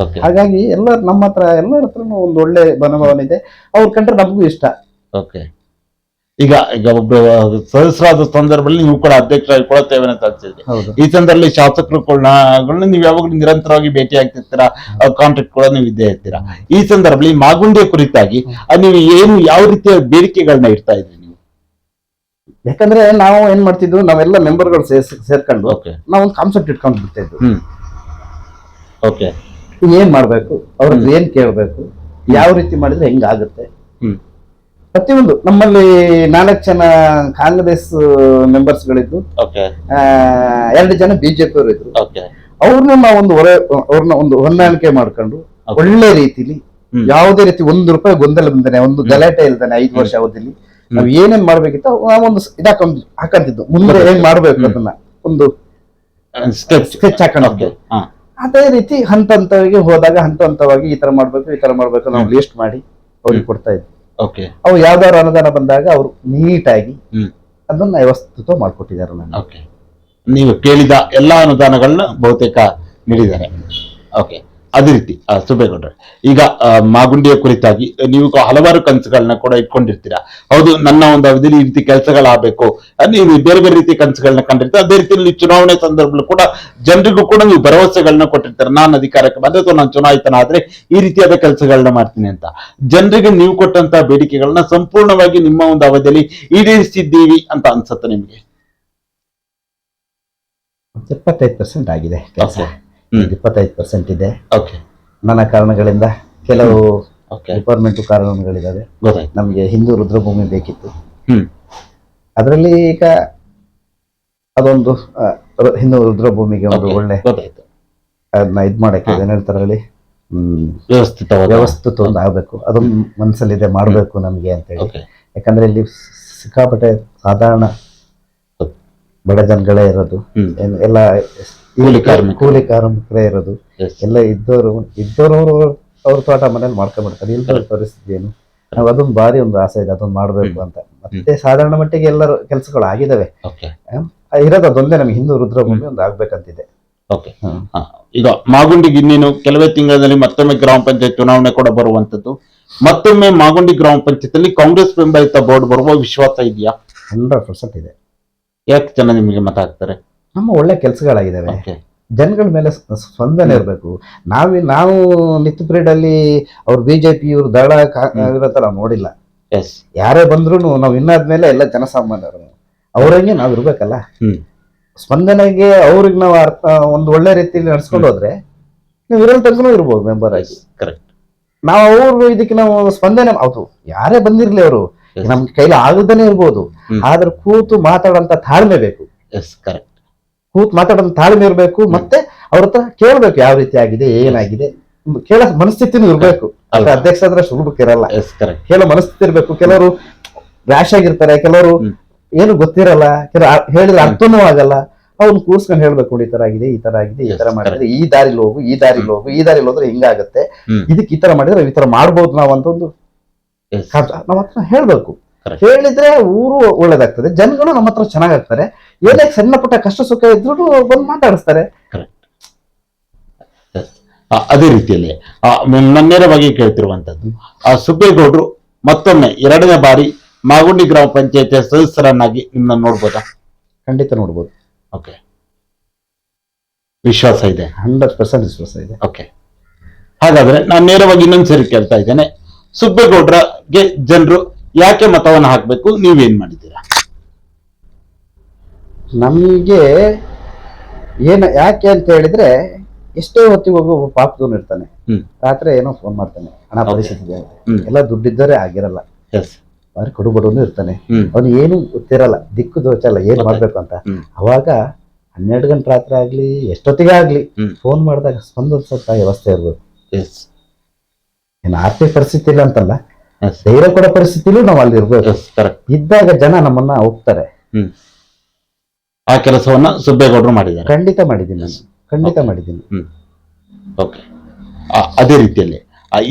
Okay. ಹಾಗಾಗಿ ಎಲ್ಲರ ನಮ್ಮ ಹತ್ರ ಎಲ್ಲರ ಹತ್ರನೂ ಒಂದು ಒಳ್ಳೆ ಮನೋಭಾವನೆ ಇದೆ. ಅವ್ರ ಕಂಡ್ರೆ ನಮಗೂ ಇಷ್ಟ. ಓಕೆ. ಈಗ ಒಬ್ಬ ಸದಸ್ಯರಾದ ಸಂದರ್ಭದಲ್ಲಿ ನೀವು ಕೂಡ ಅಧ್ಯಕ್ಷರಾಗಿ ಕೂಡ ಸೇವೆಯನ್ನು ಸಲ್ಲಿಸಿದ್ರಿ. ಹೌದು. ಈ ಸಂದರ್ಭದಲ್ಲಿ ಶಾಸಕರುಗಳನ್ನ ನೀವು ಯಾವಾಗಲೂ ನಿರಂತರವಾಗಿ ಭೇಟಿ ಆಗ್ತಿರ್ತೀರಾ, ಕಾಂಟ್ಯಾಕ್ಟ್ ಕೂಡ ನೀವು ಇದ್ದೇ ಇರ್ತೀರಾ. ಈ ಸಂದರ್ಭದಲ್ಲಿ ಮಾಗುಂಡಿಯ ಕುರಿತಾಗಿ ನೀವು ಏನು ಯಾವ ರೀತಿಯ ಬೇಡಿಕೆಗಳನ್ನ ಇಡ್ತಾ ಇದ್ರಿ ನೀವು? ಯಾಕಂದ್ರೆ ನಾವು ಏನ್ ಮಾಡ್ತಿದ್ವು, ನಾವೆಲ್ಲ ಮೆಂಬರ್ಗಳು ಸೇರ್ಕೊಂಡು ಓಕೆ. ನಾವೊಂದು ಕಾನ್ಸೆಪ್ಟ್ ಇಟ್ಕೊಂಡು ಬಿಡ್ತಾ ಇದ್ವು. ಹ್ಮ್. ಓಕೆ. ಏನ್ ಮಾಡ್ಬೇಕು, ಅವ್ರ ಹತ್ರ ಏನ್ ಕೇಳ್ಬೇಕು, ಯಾವ ರೀತಿ ಮಾಡಿದ್ರೆ ಹೆಂಗಾಗುತ್ತೆ. ಹ್ಮ್. ಪ್ರತಿಯೊಂದು ನಮ್ಮಲ್ಲಿ 4 ಜನ ಕಾಂಗ್ರೆಸ್ ಮೆಂಬರ್ಸ್ ಗಳಿದ್ದು, ಓಕೆ. 2 ಜನ ಬಿಜೆಪಿ ಅವರು ಇದ್ರು. ಓಕೆ. ಅವ್ರನ್ನ ಅವ್ರನ್ನ ಒಂದು ಹೊಂದಾಣಿಕೆ ಮಾಡ್ಕೊಂಡು Okay. ಒಳ್ಳೆ ರೀತಿಲಿ, ಹ್ಮ್. ಯಾವುದೇ ರೀತಿ 1 ರೂಪಾಯಿ ಗೊಂದಲ ಬಂದಾನೆ, ಒಂದು ಗಲಾಟೆ ಇಲ್ದಾನೆ 5 ವರ್ಷ ಅವಧಿಲಿ ನಾವ್ ಏನೇನ್ ಮಾಡ್ಬೇಕಿತ್ತು ನಾವೊಂದು ಹಾಕಂತಿದ್ದು, ಮುಂದೆ ಹೆಂಗ್ ಮಾಡ್ಬೇಕು ಅದನ್ನ ಒಂದು ಸ್ಕೆಚ್ ಹಾಕೊಂಡು. ಹಾ. ಅದೇ ರೀತಿ ಹಂತವಾಗಿ ಹೋದಾಗ ಹಂತವಾಗಿ ಈ ತರ ಮಾಡ್ಬೇಕು ನಾವು ಲಿಸ್ಟ್ ಮಾಡಿ ಅವ್ರಿಗೆ ಕೊಡ್ತಾ ಇದ್ವಿ. ಓಕೆ. ಅವ್ರು ಯಾವ್ದಾದ್ರು ಅನುದಾನ ಬಂದಾಗ ಅವ್ರು ನೀಟಾಗಿ ಹ್ಮ್. ಅದನ್ನ ವ್ಯವಸ್ಥಿತ ಮಾಡ್ಕೊಟ್ಟಿದ್ದಾರೆ. ನಾನು ಓಕೆ. ನೀವು ಕೇಳಿದ ಎಲ್ಲಾ ಅನುದಾನಗಳನ್ನ ಬಹುತೇಕ ನೀಡಿದ್ದಾರೆ. ಓಕೆ. ಅದೇ ರೀತಿ ಸುಬೇಗೌಡ್ರೆ, ಈಗ ಮಾಗುಂಡಿಯ ಕುರಿತಾಗಿ ನೀವು ಹಲವಾರು ಕನಸುಗಳನ್ನ ಕೂಡ ಇಟ್ಕೊಂಡಿರ್ತೀರಾ. ಹೌದು, ನನ್ನ ಒಂದು ಅವಧಿಯಲ್ಲಿ ಈ ರೀತಿ ಕೆಲಸಗಳಾಗಬೇಕು, ನೀವು ಬೇರೆ ಬೇರೆ ರೀತಿ ಕನಸುಗಳನ್ನ ಕಂಡಿರ್ತೀರ. ಅದೇ ರೀತಿಯಲ್ಲಿ ಚುನಾವಣೆ ಸಂದರ್ಭದಲ್ಲೂ ಕೂಡ ಜನರಿಗೂ ಕೂಡ ನೀವು ಭರವಸೆಗಳನ್ನ ಕೊಟ್ಟಿರ್ತಾರೆ. ನಾನು ಅಧಿಕಾರಕ್ಕೆ ಬಂದ್ರೆ ಅಥವಾ ನಾನು ಚುನಾಯಿತನಾದ್ರೆ ಈ ರೀತಿಯಾದ ಕೆಲಸಗಳನ್ನ ಮಾಡ್ತೀನಿ ಅಂತ. ಜನರಿಗೆ ನೀವು ಕೊಟ್ಟಂತಹ ಬೇಡಿಕೆಗಳನ್ನ ಸಂಪೂರ್ಣವಾಗಿ ನಿಮ್ಮ ಒಂದು ಅವಧಿಯಲ್ಲಿ ಈಡೇರಿಸಿದ್ದೀವಿ ಅಂತ ಅನ್ಸುತ್ತೆ ನಿಮ್ಗೆ? 75% ಆಗಿದೆ ಕೆಲಸ. 25% ಇದೆ. ಓಕೆ. ನನ್ನ ಕಾರಣಗಳಿಂದ ಕೆಲವು ಓಕೆ. ಡಿಪಾರ್ಟ್ಮೆಂಟ್ ಕಾರಣಗಳಿದ್ದಾವೆ. ಗೊತ್ತಾಯ್ತು. ನಮಗೆ ಹಿಂದೂ ರುದ್ರಭೂಮಿ ಬೇಕಿತ್ತು. ಹ್ಮ್. ಅದರಲ್ಲಿ ಈಗ ಅದೊಂದು ಹಿಂದೂ ರುದ್ರಭೂಮಿಗೆ ಒಂದು Okay. ಒಳ್ಳೆ ಗೊತ್ತಾಯ್ತು. ಅದನ್ನ ಇದ್ ಮಾಡಕ್ಕೆ ಏನ್ ಹೇಳ್ತಾರೆ ಹೇಳಿ, ವ್ಯವಸ್ಥಿತವಾದ ವ್ಯವಸ್ಥಿತ ಒಂದು ಆಗ್ಬೇಕು. ಅದೊಂದು ಮನಸ್ಸಲ್ಲಿದೆ, ಮಾಡ್ಬೇಕು ನಮ್ಗೆ ಅಂತ ಹೇಳಿ. ಓಕೆ. ಯಾಕಂದ್ರೆ ಇಲ್ಲಿ ಸಿಕ್ಕಾಪಟ್ಟೆ ಸಾಧಾರಣ ಬಡ ಜನಗಳೇ ಇರೋದು, ಹ್ಮ್. ಎಲ್ಲ ಕೂಲಿ ಕಾರ್ಮಿಕರು. ಕೂಲಿ ಕಾರ್ಮಿಕರೇ ಇರೋದು. Yes. ಎಲ್ಲ ಇದ್ದವರು ಅವ್ರ ತೋಟ ಮನೇಲಿ ಮಾಡ್ಕೊಂಡ್ಬಿಡ್ತಾರೆ. ಇಲ್ದ ಪರಿಸ್ಥಿತಿ ಏನು, ನಾವು ಅದೊಂದು ಭಾರಿ ಒಂದು ಆಸೆ ಇದೆ, ಅದೊಂದು ಮಾಡ್ಬೇಕು ಅಂತ. ಮತ್ತೆ ಸಾಧಾರಣ ಮಟ್ಟಿಗೆ ಎಲ್ಲರೂ ಕೆಲಸಗಳು ಆಗಿದಾವೆ. ಓಕೆ. ಇರೋದು ಅದೊಂದೇ, ನಮ್ಗೆ ಹಿಂದೂ ರುದ್ರಭೂಮಿ ಒಂದು ಆಗ್ಬೇಕಂತಿದೆ. ಓಕೆ. ಈಗ ಮಾಗುಂಡಿಗೆ ಇನ್ನೇನು ಕೆಲವೇ ತಿಂಗಳಲ್ಲಿ ಮತ್ತೊಮ್ಮೆ ಗ್ರಾಮ ಪಂಚಾಯತ್ ಚುನಾವಣೆ ಕೂಡ ಬರುವಂತದ್ದು. ಮತ್ತೊಮ್ಮೆ ಮಾಗುಂಡಿ ಗ್ರಾಮ ಪಂಚಾಯತ್ ಕಾಂಗ್ರೆಸ್ ಬೆಂಬಲಿತ ಬೋರ್ಡ್ ಬರುವ ವಿಶ್ವಾಸ ಇದೆಯಾ? 100% ಇದೆ. ಯಾಕೆ ಜನ ನಿಮಗೆ ಮತ ಹಾಕ್ತಾರೆ? ನಮ್ಮ ಒಳ್ಳೆ ಕೆಲಸಗಳಾಗಿದ್ದಾವೆ. ಓಕೆ. ಜನಗಳ ಮೇಲೆ ಸ್ಪಂದನೆ ಇರಬೇಕು. ನಾವು ನಿತ್ಯ ಪೀರಿಯಡ್ ಅಲ್ಲಿ ಅವ್ರು ಬಿಜೆಪಿ ಇವ್ರು ದಳ ಇರತ್ತ ನಾವು ನೋಡಿಲ್ಲ. ಎಸ್. ಯಾರೇ ಬಂದ್ರು ನಾವು ಇನ್ನಾದ್ಮೇಲೆ ಎಲ್ಲ ಜನಸಾಮಾನ್ಯರು ಅವ್ರಂಗೆ ನಾವ್ ಇರ್ಬೇಕಲ್ಲ. ಸ್ಪಂದನೆಗೆ ಅವ್ರಿಗೆ ನಾವು ಒಂದು ಒಳ್ಳೆ ರೀತಿಯಲ್ಲಿ ನಡ್ಸ್ಕೊಂಡು ಹೋದ್ರೆ ನೀವು ಇರೋ ತನಕನೂ ಇರ್ಬೋದು ಮೆಂಬರ್ ಆಗಿ. ಕರೆಕ್ಟ್. ನಾವು ಅವ್ರು ಇದಕ್ಕೆ ನಾವು ಸ್ಪಂದನೆ ಹೌದು, ಯಾರೇ ಬಂದಿರ್ಲಿ ಅವರು ನಮ್ ಕೈಲಿ ಆಗದೇನೆ ಇರ್ಬೋದು, ಆದ್ರೆ ಕೂತು ಮಾತಾಡೋಂತ ತಾಳ್ಮೆ ಬೇಕು. ಎಸ್. ಕರೆಕ್ಟ್. ಕೂತ್ ಮಾತಾಡೋಂತ ತಾಳ್ಮೆ ಇರ್ಬೇಕು. ಮತ್ತೆ ಅವ್ರ ಹತ್ರ ಕೇಳ್ಬೇಕು ಯಾವ ರೀತಿ ಆಗಿದೆ, ಏನಾಗಿದೆ, ಕೇಳೋ ಮನಸ್ಥಿತಿನೂ ಇರ್ಬೇಕು. ಅಧ್ಯಕ್ಷ ಆದ್ರೆ ಸುಲಭಕ್ಕಿರಲ್ಲ, ಕೇಳೋ ಮನಸ್ಥಿತಿ ಇರ್ಬೇಕು. ಕೆಲವರು ರ್ಯಾಶ್ ಆಗಿರ್ತಾರೆ, ಕೆಲವರು ಏನು ಗೊತ್ತಿರಲ್ಲ, ಹೇಳಿದ್ರೆ ಅರ್ಥನೂ ಆಗಲ್ಲ. ಅವ್ನು ಕೂರ್ಸ್ಕೊಂಡು ಹೇಳ್ಬೇಕು, ನೋಡಿ ಈ ತರ ಆಗಿದೆ, ಈ ತರ ಆಗಿದೆ, ಈ ತರ ಮಾಡಿದ್ರೆ ಈ ದಾರಿಲಿ ಹೋಗು, ಈ ದಾರಿಲಿ ಹೋಗು, ಈ ದಾರಿಲಿ ಹೋದ್ರೆ ಹಿಂಗಾಗತ್ತೆ, ಇದಕ್ಕೆ ಈ ತರ ಮಾಡಿದ್ರೆ ಈ ತರ ಮಾಡ್ಬೋದು ನಾವು ಅಂತ ಒಂದು ನಮ್ಮ ಹತ್ರ ಹೇಳ್ಬೇಕು. ಹೇಳಿದ್ರೆ ಊರು ಒಳ್ಳೇದಾಗ್ತದೆ, ಜನಗಳು ನಮ್ಮ ಹತ್ರ ಚೆನ್ನಾಗಾಗ್ತಾರೆ. ಏನೇ ಸಣ್ಣ ಪುಟ್ಟ ಕಷ್ಟ ಸುಖ ಇದ್ರು ಬಂದು ಮಾತಾಡಿಸ್ತಾರೆ. ಅದೇ ರೀತಿಯಲ್ಲಿ ನೇರವಾಗಿ ಕೇಳ್ತಿರುವಂತದ್ದು, ಸುಬ್ಬೇಗೌಡರು ಮತ್ತೊಮ್ಮೆ 2ನೇ ಬಾರಿ ಮಾಗುಂಡಿ ಗ್ರಾಮ ಪಂಚಾಯತ್ ಸದಸ್ಯರನ್ನಾಗಿ ನಿಮ್ಮನ್ನ ನೋಡ್ಬೋದಾ? ಖಂಡಿತ ನೋಡ್ಬೋದು. ಓಕೆ. ವಿಶ್ವಾಸ ಇದೆ? 100% ವಿಶ್ವಾಸ ಇದೆ. ಓಕೆ. ಹಾಗಾದ್ರೆ ನಾನು ನೇರವಾಗಿ ಇನ್ನೊಂದ್ಸರಿ ಕೇಳ್ತಾ ಇದ್ದೇನೆ, ಸುಬ್ಬೇಗೌಡರಿಗೆ ಜನರು ಯಾಕೆ ಮತವನ್ನು ಹಾಕ್ಬೇಕು, ನೀವೇನ್ ಮಾಡಿದ್ದೀರಾ? ನಮ್ಗೆ ಯಾಕೆ ಅಂತ ಹೇಳಿದ್ರೆ, ಎಷ್ಟೋ ಹೊತ್ತಿಗೆ ಹೋಗೋ ಪಾಪದವನು ಇರ್ತಾನೆ, ರಾತ್ರಿ ಏನೋ ಫೋನ್ ಮಾಡ್ತಾನೆ, ಹಣ ಪರಿಸ್ಥಿತಿ ಎಲ್ಲ ದುಡ್ಡಿದ್ದರೆ ಆಗಿರಲ್ಲ, ಬಾರಿ ಕಡುಬಡವನು ಇರ್ತಾನೆ, ಅವನು ಏನು ಗೊತ್ತಿರಲ್ಲ, ದಿಕ್ಕು ದೋಚಲ್ಲ ಏನ್ ಮಾಡ್ಬೇಕು ಅಂತ. ಅವಾಗ 12 ಗಂಟೆ ರಾತ್ರಿ ಆಗ್ಲಿ ಎಷ್ಟೊತ್ತಿಗೆ ಆಗ್ಲಿ ಫೋನ್ ಮಾಡಿದಾಗ ಸ್ಪಂದಿಸಂತ ವ್ಯವಸ್ಥೆ ಇರ್ಬೇಕು. ಏನು ಆರ್ಥಿಕ ಪರಿಸ್ಥಿತಿ ಇಲ್ಲ ಅಂತಲ್ಲ, ಧೈರ್ಯ ಕೊಡೋ ಪರಿಸ್ಥಿತಿಲೂ ನಾವು ಅಲ್ಲಿ ಇರ್ಬೇಕು. ಇದ್ದಾಗ ಜನ ನಮ್ಮನ್ನ ಹೋಗ್ತಾರೆ. ಆ ಕೆಲಸವನ್ನ ಸುಬ್ಬೇಗೌಡರು ಮಾಡಿದ್ದಾರೆ. ಖಂಡಿತ ಮಾಡಿದ್ದೀನಿ ನಾನು, ಖಂಡಿತ ಮಾಡಿದ್ದೀನಿ. ಓಕೆ. ಅದೇ ರೀತಿಯಲ್ಲಿ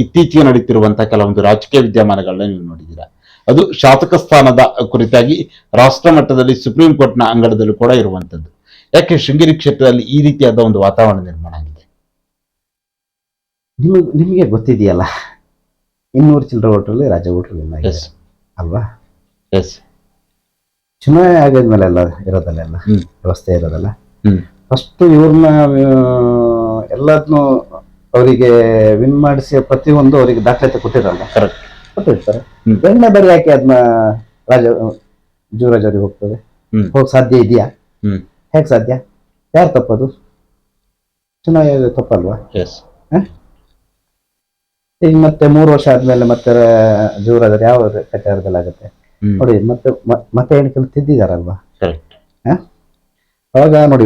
ಇತ್ತೀಚೆಗೆ ನಡೀತಿರುವಂತಹ ಕೆಲವೊಂದು ರಾಜಕೀಯ ವಿದ್ಯಮಾನಗಳನ್ನ ನೀವು ನೋಡಿದ್ದೀರಾ. ಅದು ಶಾಸಕ ಸ್ಥಾನದ ಕುರಿತಾಗಿ ರಾಷ್ಟ್ರ ಮಟ್ಟದಲ್ಲಿ ಸುಪ್ರೀಂ ಕೋರ್ಟ್ನ ಅಂಗಳದಲ್ಲೂ ಕೂಡ ಇರುವಂತದ್ದು. ಯಾಕೆ ಶೃಂಗೇರಿ ಕ್ಷೇತ್ರದಲ್ಲಿ ಈ ರೀತಿಯಾದ ಒಂದು ವಾತಾವರಣ ನಿರ್ಮಾಣ ಆಗಿದೆ? ನಿಮಗೆ ಗೊತ್ತಿದೆಯಲ್ಲ, 200 ಚಿಲ್ಲರೆ ಓಟ್ರಲ್ಲಿ ರಾಜಗೌಡರು ವಿನ್ ಆಗಿದೆ ಅಲ್ವಾ? ಚುನಾವಣೆ ಆಗಿದ್ಮೇಲೆ ಎಲ್ಲ ಇರೋದಲ್ಲ, ವ್ಯವಸ್ಥೆ ಇರೋದಲ್ಲ. ಫಸ್ಟ್ ಇವ್ರನ್ನ ಎಲ್ಲದನ್ನು ಅವರಿಗೆ ವಿನ್ ಮಾಡಿಸಿ ಪ್ರತಿಯೊಂದು ಅವರಿಗೆ ದಾಖಲಾತಿ ಕೊಟ್ಟಿರಲ್ಲ, ಕೊಟ್ಟಿರ್ತಾರೆ. 2ನೇ ಬಾರಿ ಯಾಕೆ ಅದನ್ನ ಜೀವರಾಜ್ ಅವ್ರಿಗೆ ಹೋಗ್ತದೆ? ಹೋಗಿ ಸಾಧ್ಯ ಇದೆಯಾ? ಹೇಗೆ ಸಾಧ್ಯ? ಯಾರು ತಪ್ಪದು? ಚುನಾವಣೆ ತಪ್ಪಲ್ವಾ? ಈಗ ಮತ್ತೆ 3 ವರ್ಷ ಆದ್ಮೇಲೆ ಮತ್ತೆ ಜೀವರಾಜ್ ಯಾವ ಕಟ್ಟಾರದಲ್ಲಿ ಆಗುತ್ತೆ ನೋಡಿ. ಮತ್ತೆ ಎಣಿಕೆ ತಿದ್ದಿದಾರಲ್ವಾ? ಅವಾಗ ನೋಡಿ,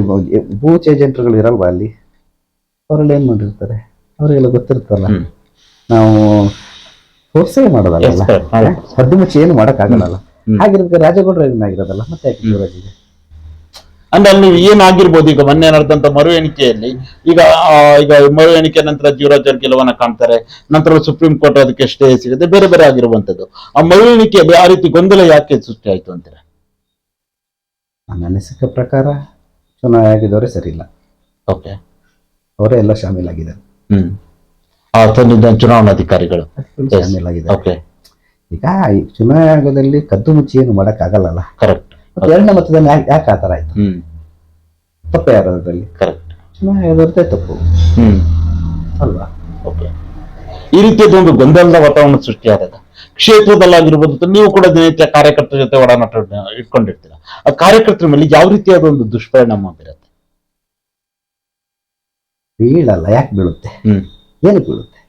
ಬೂತ್ ಏಜೆಂಟ್ಗಳು ಇರಲ್ವಾ ಅಲ್ಲಿ, ಅವರೆಲ್ಲ ಏನ್ ಮಾಡಿರ್ತಾರೆ, ಅವರಿಗೆಲ್ಲ ಗೊತ್ತಿರ್ತಲ್ಲ. ನಾವು ಫೋರ್ಸೇ ಮಾಡೋದಲ್ಲ, ಹದ್ದು ಮುಚ್ಚಿ ಏನು ಮಾಡಕ್ ಆಗಲ್ಲ. ಹಾಗಿರುತ್ತೆ ರಾಜಗೌಡರು ಏನಾಗಿರೋದಲ್ಲ, ಮತ್ತೆ ಯಾಕೆ ಜೀವರಾಜಿಗೆ? ಅಂದ್ರೆ ಅಲ್ಲಿ ಏನಾಗಿರ್ಬೋದು, ಈಗ ಮೊನ್ನೆ ನಡೆದಂತ ಮರು ಎಣಿಕೆಯಲ್ಲಿ ಈಗ ಮರು ಎಣಿಕೆ ನಂತರ ಜೀವರಾಜ್ ಅವ್ರ ಗೆಲುವನ್ನ ಕಾಣ್ತಾರೆ, ನಂತರ ಸುಪ್ರೀಂ ಕೋರ್ಟ್ ಅದಕ್ಕೆ ಸ್ಟೇ ಸಿಗುತ್ತೆ, ಬೇರೆ ಬೇರೆ ಆಗಿರುವಂತದ್ದು. ಆ ಮರು ಎಣಿಕೆಯಲ್ಲಿ ಆ ರೀತಿ ಗೊಂದಲ ಯಾಕೆ ಸೃಷ್ಟಿ ಆಯ್ತು ಅಂತೀರಾ? ನನ್ನ ಅನಿಸಿಕೆ ಪ್ರಕಾರ ಚುನಾವಣೆ ಆಗಿದ್ದವರೇ ಸರಿ ಇಲ್ಲ. ಓಕೆ. ಅವರೇ ಎಲ್ಲ ಶಾಮೀಲಾಗಿದ್ದಾರೆ. ತಂದಿದ್ದ ಚುನಾವಣಾಧಿಕಾರಿಗಳು. ಶಾಮಿಲ್ ಆಗಿದೆ. ಓಕೆ, ಈಗ ಈ ಚುನಾವಣೆ ಆಯೋಗದಲ್ಲಿ ಕದ್ದು ಮುಚ್ಚಿ ಏನು ಮಾಡಕ್ ಆಗಲ್ಲ. ಕರೆಕ್ಟ್. ಎರಡನೇ ಮತದಲ್ಲಿ ಯಾಕೆ ಆತರ ಆಯ್ತು? ತಪ್ಪು ಯಾರದ್ರಲ್ಲಿ? ಕರೆಕ್ಟ್, ಚುನಾವಣೆ ಆಯೋಗದ್ದೇ ತಪ್ಪು ಅಲ್ವಾ? ಓಕೆ. ಈ ರೀತಿಯಾದ ಒಂದು ಗೊಂದಲದ ವಾತಾವರಣ ಸೃಷ್ಟಿಯಾದಾಗ ಕ್ಷೇತ್ರದಲ್ಲಾಗಿರ್ಬೋದು, ನೀವು ಕೂಡ ದಿನನಿತ್ಯ ಕಾರ್ಯಕರ್ತರ ಜೊತೆ ಒಡನಾಟ ಇಟ್ಕೊಂಡಿರ್ತೀರ. ಆ ಕಾರ್ಯಕರ್ತರ ಮೇಲೆ ಯಾವ ರೀತಿಯಾದ ಒಂದು ದುಷ್ಪರಿಣಾಮ ಬೀರುತ್ತೆ? ಬೀಳಲ್ಲ. ಯಾಕೆ ಬೀಳುತ್ತೆ? ಏನು ಬೀಳುತ್ತೆ?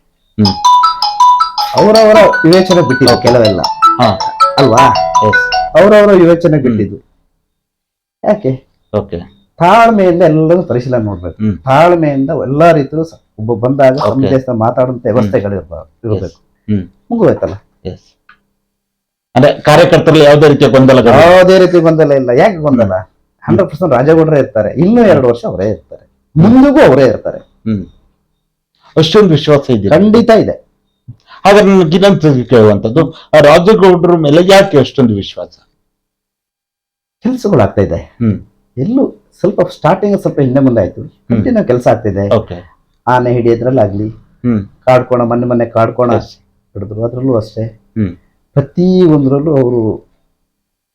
ಅವರವರ ವಿವೇಚನೆ ಬಿಟ್ಟಿದ್ದು ಕೆಲವೆಲ್ಲ ಅಲ್ವಾ? ಅವರವರ ವಿವೇಚನೆ ಬಿಟ್ಟಿದ್ದು ಯಾಕೆ? ಓಕೆ, ತಾಳ್ಮೆಯಿಂದ ಎಲ್ಲರೂ ಪರಿಶೀಲನೆ ನೋಡ್ಬೇಕು. ತಾಳ್ಮೆಯಿಂದ ಎಲ್ಲಾ ರೀತಿಯಲ್ಲೂ ಒಬ್ಬ ಬಂದಾಗ ಸಂದೇಶ ಮಾತಾಡುವಂತ ವ್ಯವಸ್ಥೆಗಳು ಇರಬೇಕು. ಮುಗಿದೋಯ್ತಲ್ಲ. ಅಂದ್ರೆ ಕಾರ್ಯಕರ್ತರಲ್ಲಿ ಯಾವುದೇ ರೀತಿಯ ಗೊಂದಲ ಇಲ್ಲ. ಯಾಕೆ ಗೊಂದಲ? 100% ರಾಜೇಗೌಡರೇ ಇರ್ತಾರೆ. ಇನ್ನೂ 2 ವರ್ಷ ಅವರೇ ಇರ್ತಾರೆ. ಮುಂದಿಗೂ ಅವರೇ ಇರ್ತಾರೆ. ಅಷ್ಟೊಂದು ವಿಶ್ವಾಸ ಇದೆ? ಖಂಡಿತ ಇದೆ. ಹಾಗಾದ್ರೆ ನನಗೆ ಇನ್ನೊಂದು ಕೇಳುವಂತದ್ದು, ರಾಜೇಗೌಡರ ಮೇಲೆ ಯಾಕೆ ಅಷ್ಟೊಂದು ವಿಶ್ವಾಸ? ಕೆಲಸಗಳು ಆಗ್ತಾ ಇದೆ. ಎಲ್ಲೂ ಸ್ವಲ್ಪ ಸ್ಟಾರ್ಟಿಂಗ್ ಸ್ವಲ್ಪ ಹಿಂದೆ ಮುಂದೆ ಆಯ್ತು. ಕಂಟಿನ್ಯೂ ಕೆಲಸ ಆಗ್ತಿದೆ. ಆನೆ ಹಿಡಿಯೋದ್ರಲ್ಲಾಗ್ಲಿ, ಕಾಡ್ಕೋಣ ಮೊನ್ನೆ ಕಾಡ್ಕೋಣ ಹಿಡಿದ್ರು, ಅದ್ರಲ್ಲೂ ಅಷ್ಟೇ. ಪ್ರತಿ ಒಂದ್ರಲ್ಲೂ ಅವರು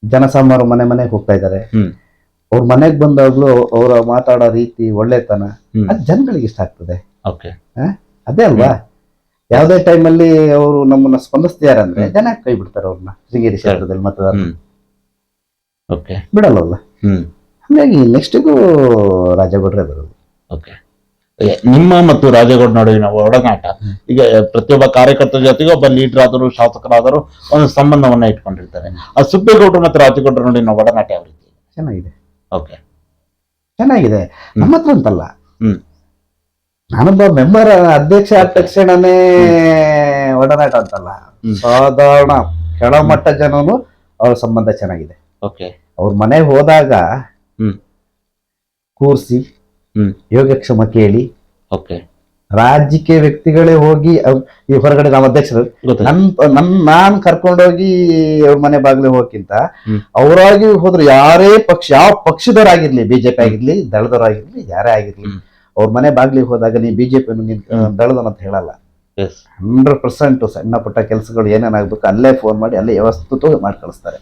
ಜನಸಾಮಾನ್ಯರು ಮನೆಗೆ ಹೋಗ್ತಾ ಇದ್ದಾರೆ. ಅವ್ರ ಮನೆಗ್ ಬಂದಾಗ್ಲೂ ಅವರ ಮಾತಾಡೋ ರೀತಿ, ಒಳ್ಳೆತನ, ಅದು ಜನಗಳಿಗೆ ಇಷ್ಟ ಆಗ್ತದೆ. ಅದೇ ಅಲ್ವಾ? ಯಾವ್ದೇ ಟೈಮಲ್ಲಿ ಅವರು ನಮ್ಮನ್ನ ಸ್ಪಂದಿಸ್ತಿದಾರಂದ್ರೆ ಜನ ಕೈ ಬಿಡ್ತಾರೆ ಅವ್ರನ್ನ. ಶೃಂಗೇರಿ ಕ್ಷೇತ್ರದಲ್ಲಿ ಮತದಾರ ಬಿಡಲ್ಲ. ಹಾಗಾಗಿ ನೆಕ್ಸ್ಟಿಗೂ ರಾಜೇಗೌಡರೇ ಬರೋದು. ನಿಮ್ಮ ಮತ್ತು ರಾಜೇಗೌಡ ನಡುವಿನ ಒಡನಾಟ ಈಗ ಪ್ರತಿಯೊಬ್ಬ ಕಾರ್ಯಕರ್ತರ ಜೊತೆಗೆ ಒಬ್ಬ ಲೀಡರ್ ಆದರೂ ಶಾಸಕರಾದರೂ ಒಂದು ಸಂಬಂಧವನ್ನ ಇಟ್ಕೊಂಡಿರ್ತಾರೆ. ಆ ಸುಬ್ಬೇಗೌಡರು ಮತ್ತು ರಾಜೇಗೌಡರ ನಡುವಿನ ಒಡನಾಟ ಯಾವ ರೀತಿ? ಚೆನ್ನಾಗಿದೆ. ಓಕೆ, ಚೆನ್ನಾಗಿದೆ. ನಮ್ಮ ಹತ್ರ ಅಂತಲ್ಲ, ನಾನೊಬ್ಬ ಮೆಂಬರ್, ಅಧ್ಯಕ್ಷ ಆದ ತಕ್ಷಣನೇ ಒಡನಾಟ ಅಂತಲ್ಲ, ಸಾಧಾರಣ ಕೆಳಮಟ್ಟ ಜನನು ಅವ್ರ ಸಂಬಂಧ ಚೆನ್ನಾಗಿದೆ. ಅವ್ರ ಮನೆಗೆ ಹೋದಾಗ ಕೂರ್ಸಿ ಯೋಗಕ್ಷೇಮ ಕೇಳಿ, ರಾಜಕೀಯ ವ್ಯಕ್ತಿಗಳೇ ಹೋಗಿ ಈ ಹೊರಗಡೆ ನಮ್ಮ ಅಧ್ಯಕ್ಷರು ನಾನ್ ಕರ್ಕೊಂಡೋಗಿ ಅವ್ರ ಮನೆ ಬಾಗ್ಲೆ ಹೋಗಕ್ಕಿಂತ ಅವರಾಗಿ ಹೋದ್ರು, ಯಾರೇ ಪಕ್ಷ, ಯಾವ ಪಕ್ಷದವರಾಗಿರ್ಲಿ, ಬಿಜೆಪಿ ಆಗಿರ್ಲಿ, ದಳದವರಾಗಿರ್ಲಿ, ಯಾರೇ ಆಗಿರ್ಲಿ, ಅವ್ರ ಮನೆ ಬಾಗ್ಲಿಗೆ ಹೋದಾಗ ನೀ ಬಿಜೆಪಿ ದಳದವನ್ ಅಂತ ಹೇಳಲ್ಲ. 100% ಸಣ್ಣ ಪುಟ್ಟ ಕೆಲಸಗಳು ಏನೇನಾಗ್ಬೇಕು ಅಲ್ಲೇ ಫೋನ್ ಮಾಡಿ ಅಲ್ಲೇ ವ್ಯವಸ್ಥಿತ ಮಾಡಿ ಕಳಿಸ್ತಾರೆ.